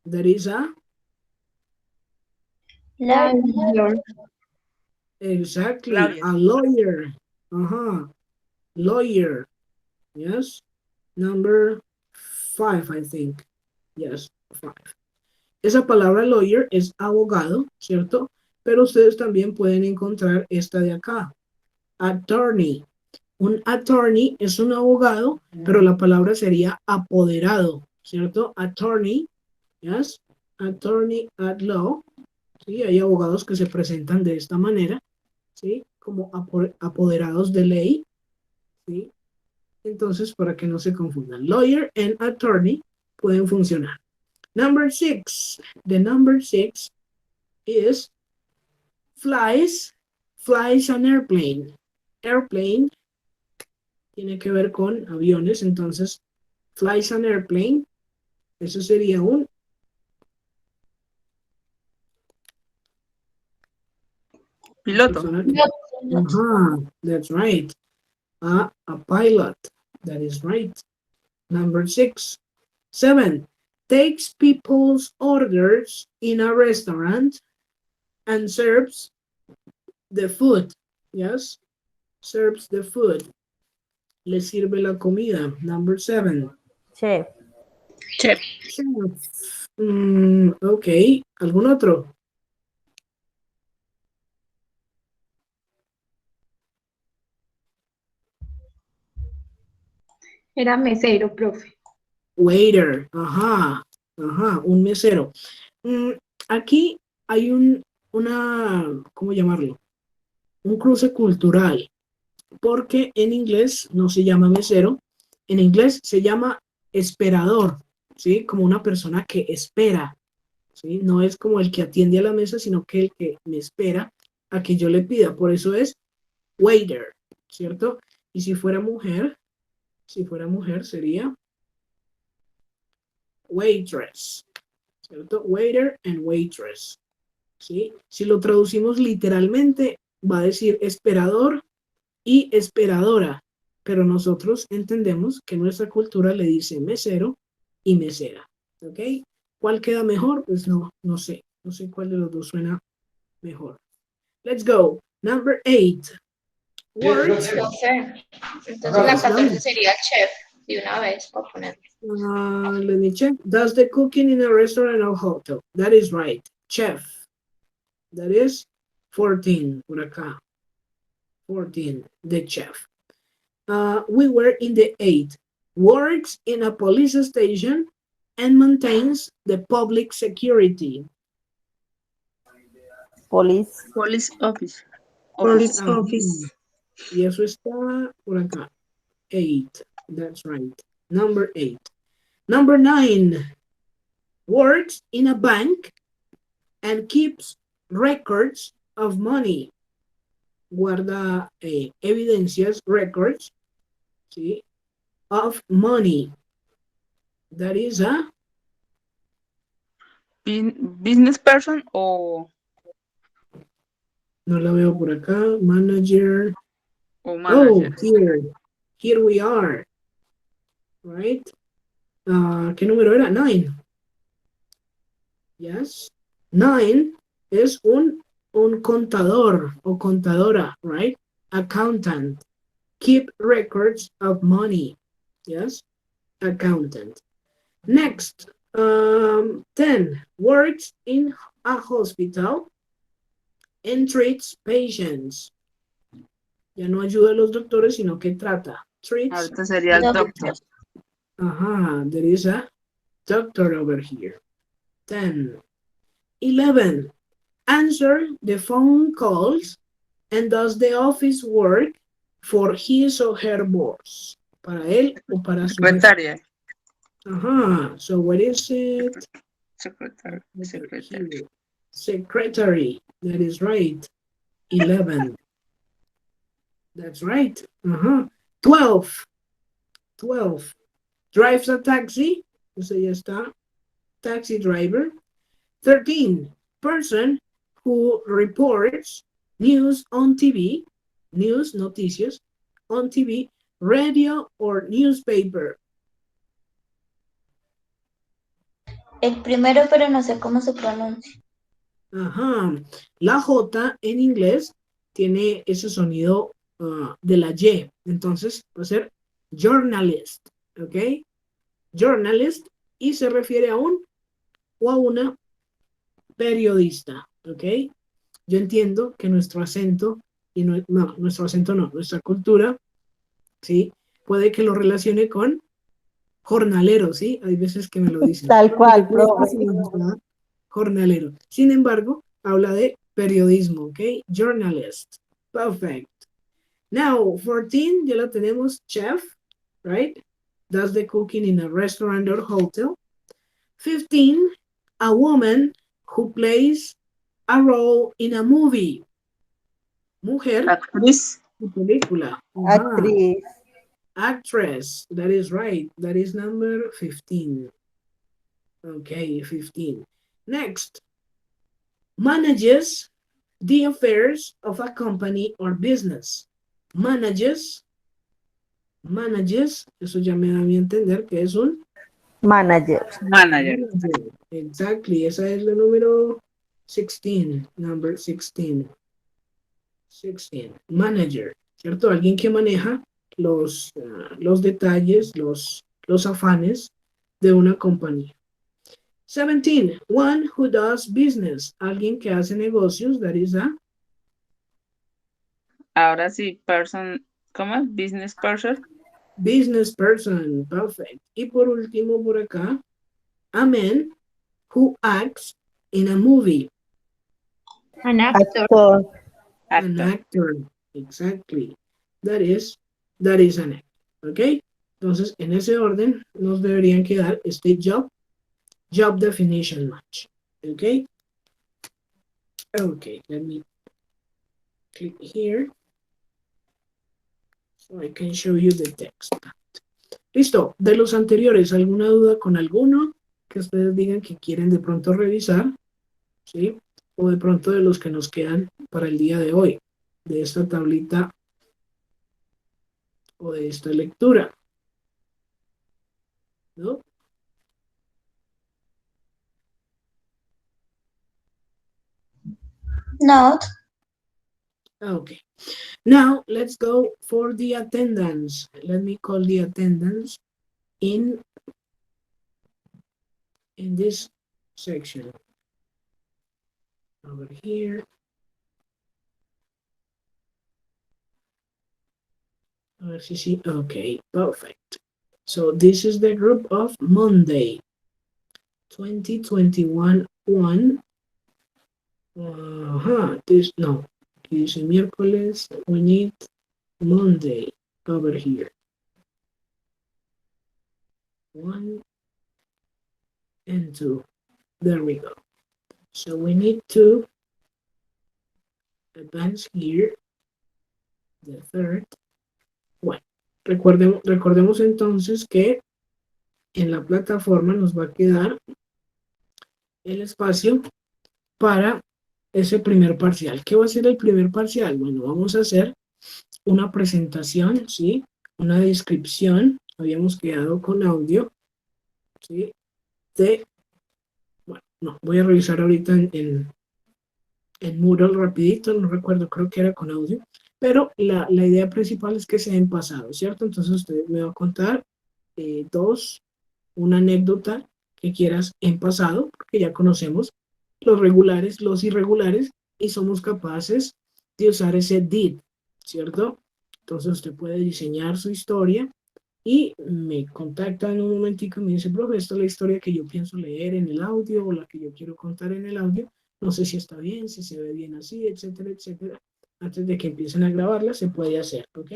That is a? Lawyer. Exactly. Lawyer. A lawyer. Lawyer. Yes. Number 5, I think. Yes, 5. Esa palabra lawyer es abogado, ¿cierto? Pero ustedes también pueden encontrar esta de acá. Attorney. Un attorney es un abogado, pero la palabra sería apoderado, ¿cierto? Attorney, yes, attorney at law. Sí, hay abogados que se presentan de esta manera, ¿sí? Como apoderados de ley, ¿sí? Entonces, para que no se confundan, lawyer and attorney pueden funcionar. Number 6. The number 6 is flies an airplane. Airplane tiene que ver con aviones, entonces flies an airplane. Eso sería un Piloto. persona que- Ajá, that's right. A pilot. That is right. Number 6. 7. Takes people's orders in a restaurant and serves the food. Yes? Serves the food. Le sirve la comida. Number 7. Chef. Chef. Chef. Ok. ¿Algún otro? Era mesero, profe. Waiter. Ajá. Ajá. Un mesero. Aquí hay ¿cómo llamarlo? Un cruce cultural. Porque en inglés no se llama mesero. En inglés se llama esperador. ¿Sí? Como una persona que espera. ¿Sí? No es como el que atiende a la mesa, sino que el que me espera a que yo le pida. Por eso es waiter, ¿cierto? Y si fuera mujer sería waitress, ¿cierto? Waiter and waitress, ¿sí? Si lo traducimos literalmente, va a decir esperador y esperadora, pero nosotros entendemos que nuestra cultura le dice mesero y mesera, ¿ok? ¿Cuál queda mejor? Pues no sé cuál de los dos suena mejor. Let's go. Number 8. Words. Profe, entonces la 14 sería chef, de una vez, para poner. Let me check. Does the cooking in a restaurant or hotel? That is right. Chef. That is 14. Por acá. 14. The chef. We were in the 8. Works in a police station and maintains the public security. Police. Police office. Police office. Y eso está por acá. 8. That's right. Number 8. Number 9. Works in a bank and keeps records of money. Guarda evidencias, records, ¿sí? Of money. That is a Business person o no la veo por acá. Manager. manager. Oh, here we are. Right? ¿Qué número era? 9. Yes. 9 es un contador o contadora, right? Accountant. Keep records of money. Yes. Accountant. Next. 10. Works in a hospital and treats patients. Ya no ayuda a los doctores, sino que trata. Treats. Ahorita sería el doctor. Ajá, there is a doctor over here. 10. 11. Answer the phone calls and does the office work for his or her boss. Para él o para su Secretaria. Ajá, so what is it? Secretary. Secretary, that is right. 11. That's right. 12. Drives a taxi. Eso ya está. Taxi driver. 13. Person who reports news on TV. News, noticias. On TV, radio or newspaper. El primero, pero no sé cómo se pronuncia. Ajá. La J en inglés tiene ese sonido de la Y. Entonces va a ser journalist. ¿Ok? Journalist. Y se refiere a un o a una periodista. ¿Ok? Yo entiendo que nuestro acento, nuestra cultura, ¿sí? Puede que lo relacione con jornalero, ¿sí? Hay veces que me lo dicen. Tal cual, profe. Jornalero. Sin embargo, habla de periodismo, ¿ok? Journalist. Perfect. Now, 14, ya la tenemos, chef, right? Does the cooking in a restaurant or hotel. 15, a woman who plays a role in a movie. Mujer. Actriz. En película. Actriz. Actress. That is right. That is number 15. Okay, 15. Next. Manages the affairs of a company or business. Manages, eso ya me da a mí entender que es un Manager. Manager. manager. Exactly, esa es la número 16, number 16. 16, manager, ¿cierto? Alguien que maneja los detalles, los afanes de una compañía. 17, one who does business, alguien que hace negocios, that is a Ahora sí, person, ¿cómo es? Business person. business person, perfect. Y por último, por acá, a man who acts in a movie, An actor. Actor. an Actor. actor, exactly. That is an actor, ¿ok? Entonces, en ese orden nos deberían quedar este job definition match, ¿ok? Okay, let me click here so I can show you the text. Listo, de los anteriores, ¿alguna duda con alguno que ustedes digan que quieren de pronto revisar? ¿Sí? O de pronto de los que nos quedan para el día de hoy, de esta tablita o de esta lectura. ¿No? Not. Okay. Now, let's go for the attendance. Let me call the attendance in this section. Over here. Okay, perfect. So this is the group of Monday, 2021 1. This is miércoles. We need Monday over here. 1 and 2. There we go. So we need to advance here. The third. Bueno, recordemos entonces que en la plataforma nos va a quedar el espacio para ese primer parcial. ¿Qué va a ser el primer parcial? Bueno, vamos a hacer una presentación, ¿sí? Una descripción. Habíamos quedado con audio, ¿sí? Bueno, no, voy a revisar ahorita en Moodle rapidito, no recuerdo, creo que era con audio. Pero la idea principal es que sea en pasado, ¿cierto? Entonces usted me va a contar una anécdota que quieras en pasado, porque ya conocemos los regulares, los irregulares, y somos capaces de usar ese did, ¿cierto? Entonces usted puede diseñar su historia y me contacta en un momentico y me dice, profe, esta es la historia que yo pienso leer en el audio o la que yo quiero contar en el audio. No sé si está bien, si se ve bien así, etcétera, etcétera. Antes de que empiecen a grabarla, se puede hacer, ¿ok?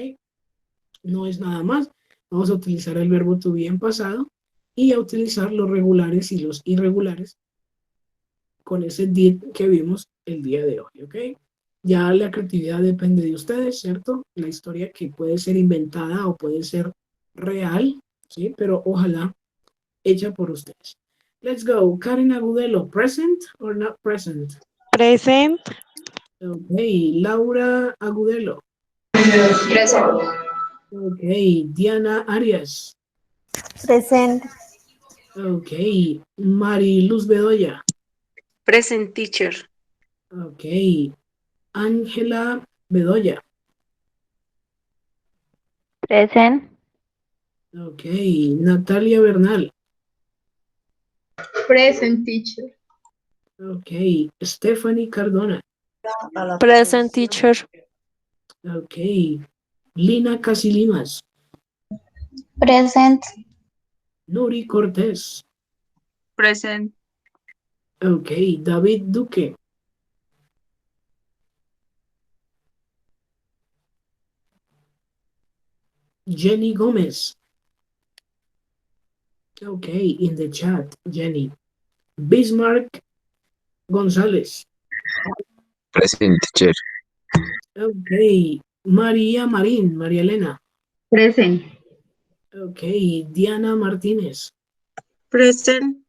No es nada más. Vamos a utilizar el verbo to be en pasado y a utilizar los regulares y los irregulares con ese did que vimos el día de hoy, ¿ok? Ya la creatividad depende de ustedes, ¿cierto? La historia que puede ser inventada o puede ser real, ¿sí? Pero ojalá hecha por ustedes. Let's go. Karen Agudelo, present or not present? Present. Okay, Laura Agudelo. Present. Okay, Diana Arias. Present. Okay, Mariluz Bedoya. Present teacher. Okay, Ángela Bedoya. Present. Okay, Natalia Bernal. Present teacher. Okay, Stephanie Cardona. Present teacher. Okay, Lina Casilimas. Present. Nuri Cortés. Present. Okay, David Duque. Jenny Gómez. Okay, in the chat, Jenny. Bismarck González. Present teacher. Okay, María Marín, María Elena. Present. Ok, Diana Martínez. Present.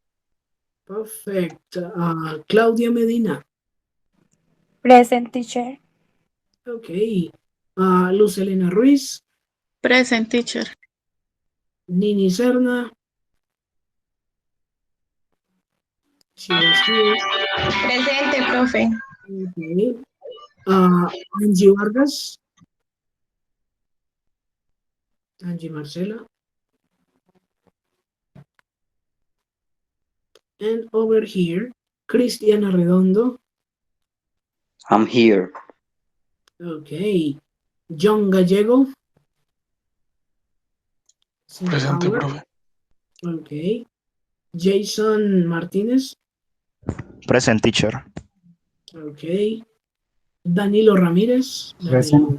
Perfect. Claudia Medina. Present, teacher. Ok. Luz Elena Ruiz. Present, teacher. Nini Serna. She was here. Presente, profe. Okay. Angie Vargas. Angie Marcela. And over here, Cristiana Redondo. I'm here. Okay. John Gallego. Presente, profe. Okay. Jason Martínez. Present, teacher. Okay. Danilo Ramírez. Present.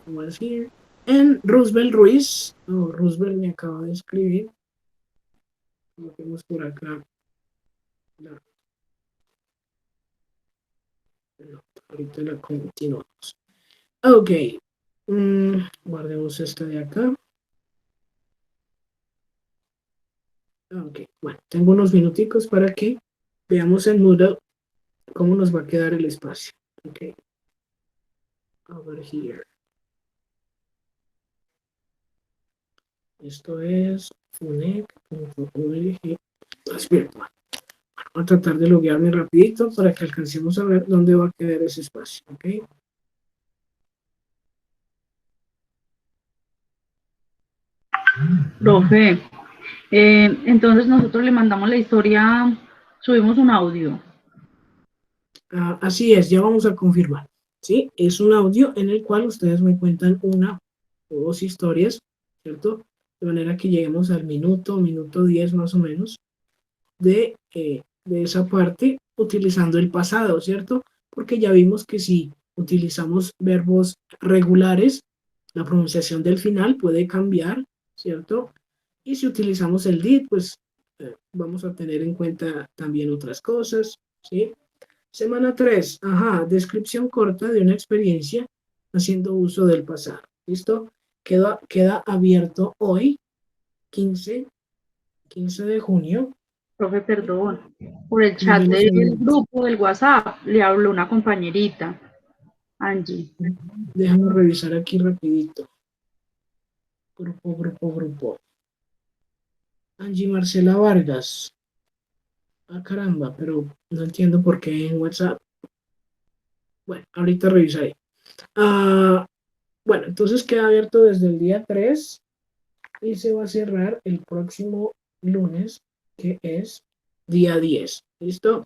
Was here. And Roosevelt Ruiz. Oh, Roosevelt me acaba de escribir. Lo tenemos por acá. No. No, ahorita la continuamos. Ok. Guardemos esta de acá. Ok, bueno, tengo unos minuticos para que veamos en Moodle cómo nos va a quedar el espacio. Ok. Over here. Esto es funec.org. Voy a tratar de loguearme rapidito para que alcancemos a ver dónde va a quedar ese espacio. Ok. Profe, entonces nosotros le mandamos la historia, subimos un audio. Así es, ya vamos a confirmar. ¿Sí? Es un audio en el cual ustedes me cuentan una o dos historias, ¿cierto? De manera que lleguemos al minuto 10 más o menos de esa parte utilizando el pasado, ¿cierto? Porque ya vimos que si utilizamos verbos regulares, la pronunciación del final puede cambiar, ¿cierto? Y si utilizamos el did, pues vamos a tener en cuenta también otras cosas, ¿sí? Semana 3, descripción corta de una experiencia haciendo uso del pasado. ¿Listo? Queda abierto hoy, 15 de junio. Profe, perdón, por el chat del grupo del WhatsApp le habló una compañerita, Angie. Déjame revisar aquí rapidito. Grupo. Angie Marcela Vargas. Caramba, pero no entiendo por qué en WhatsApp. Bueno, ahorita revisaré. Bueno, entonces queda abierto desde el día 3 y se va a cerrar el próximo lunes, que es día 10. ¿Listo?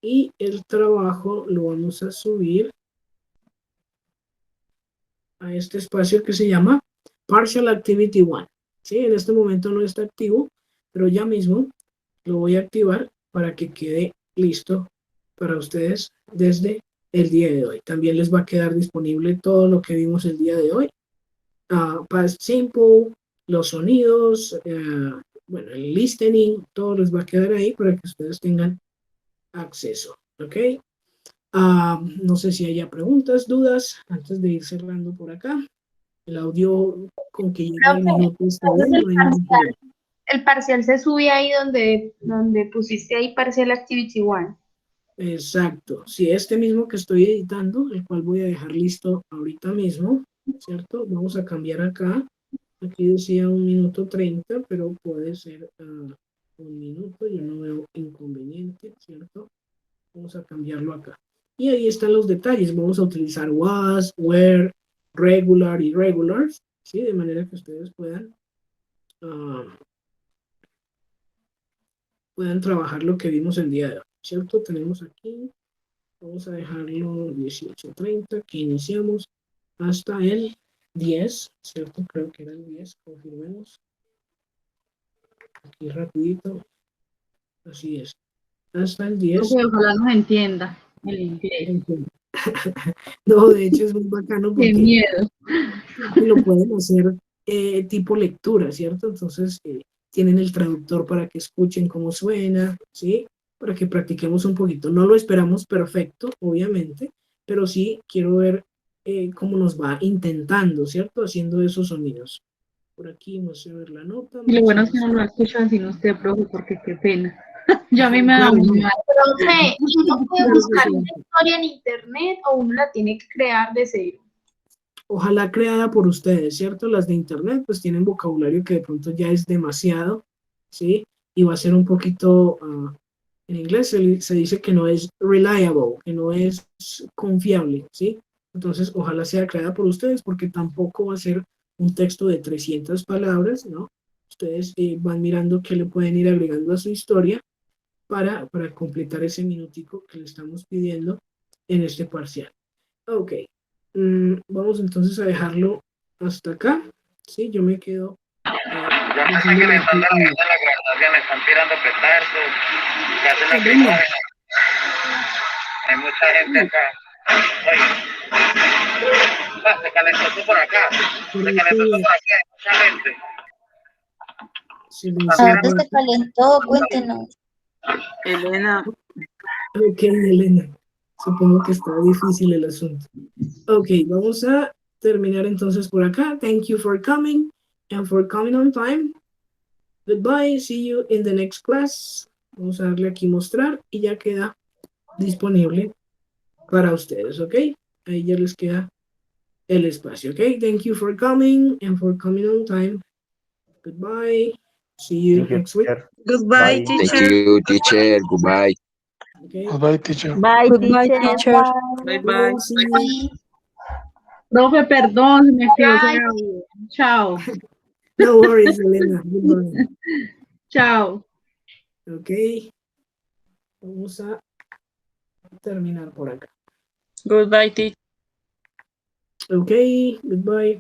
Y el trabajo lo vamos a subir a este espacio que se llama Partial Activity 1. ¿Sí? En este momento no está activo, pero ya mismo lo voy a activar para que quede listo para ustedes desde el día de hoy. También les va a quedar disponible todo lo que vimos el día de hoy. Past Simple, los sonidos, bueno, el listening, todo les va a quedar ahí para que ustedes tengan acceso. ¿Ok? No sé si haya preguntas, dudas, antes de ir cerrando por acá. El audio con que llega el minuto está bien, no hay ningún problema. El parcial se sube ahí donde pusiste ahí Partial Activity 1. Exacto. Sí, este mismo que estoy editando, el cual voy a dejar listo ahorita mismo, ¿cierto? Vamos a cambiar acá. Aquí decía 1 minuto 30, pero puede ser 1 minuto. Yo no veo inconveniente, ¿cierto? Vamos a cambiarlo acá. Y ahí están los detalles. Vamos a utilizar was, were, regular y regulars, ¿sí? De manera que ustedes puedan trabajar lo que vimos el día de hoy, ¿cierto? Tenemos aquí, vamos a dejarlo 18:30, que iniciamos hasta el 10, ¿cierto? Creo que era el 10, confirmemos. Aquí rapidito, así es. Hasta el 10. Ojalá nos entienda el inglés. No, de hecho es muy bacano porque Qué miedo. lo pueden hacer tipo lectura, ¿cierto? Entonces tienen el traductor para que escuchen cómo suena, ¿sí? Para que practiquemos un poquito. No lo esperamos perfecto, obviamente, pero sí quiero ver cómo nos va intentando, ¿cierto? Haciendo esos sonidos. Por aquí vamos a ver la nota. Y lo bueno es que no lo escuchan sin usted, profe, porque qué pena. Ya a mí me da Claro, muy no. mal. Profe, ¿y uno puede Claro que buscar sí. una historia en internet o uno la tiene que crear de cero? Ojalá creada por ustedes, ¿cierto? Las de internet pues tienen vocabulario que de pronto ya es demasiado, ¿sí? Y va a ser un poquito, en inglés se dice que no es reliable, que no es confiable, ¿sí? Entonces, ojalá sea creada por ustedes porque tampoco va a ser un texto de 300 palabras, ¿no? Ustedes van mirando qué le pueden ir agregando a su historia para completar ese minutico que le estamos pidiendo en este parcial. Ok. Vamos entonces a dejarlo hasta acá. Sí, yo me quedo. Yo no sé qué le están dando en la graduación, están tirando petazos, ya se la primera. Hay mucha gente acá. Oye, se calentó tú por acá. Se calentó tú por aquí, hay mucha gente. ¿A dónde se calentó? Cuéntenos. Elena, Ok, Elena. Supongo que está difícil el asunto. Ok, vamos a terminar entonces por acá. Thank you for coming and for coming on time. Goodbye. See you in the next class. Vamos a darle aquí mostrar y ya queda disponible para ustedes, ¿ok? Ahí ya les queda el espacio, ¿ok? Thank you for coming and for coming on time. Goodbye. See you Thank you, next week. teacher. Goodbye, Bye. Thank teacher. you, teacher. Goodbye. Okay. Goodbye, teacher. Bye, Goodbye, Bye, teacher. bye bye. bye. See you. Profe, perdón, se me activó ese Bye. audio. Chao. No worries, Elena. Goodbye. Chao. Ok. Vamos a terminar por acá. Goodbye, teacher. Ok. Goodbye.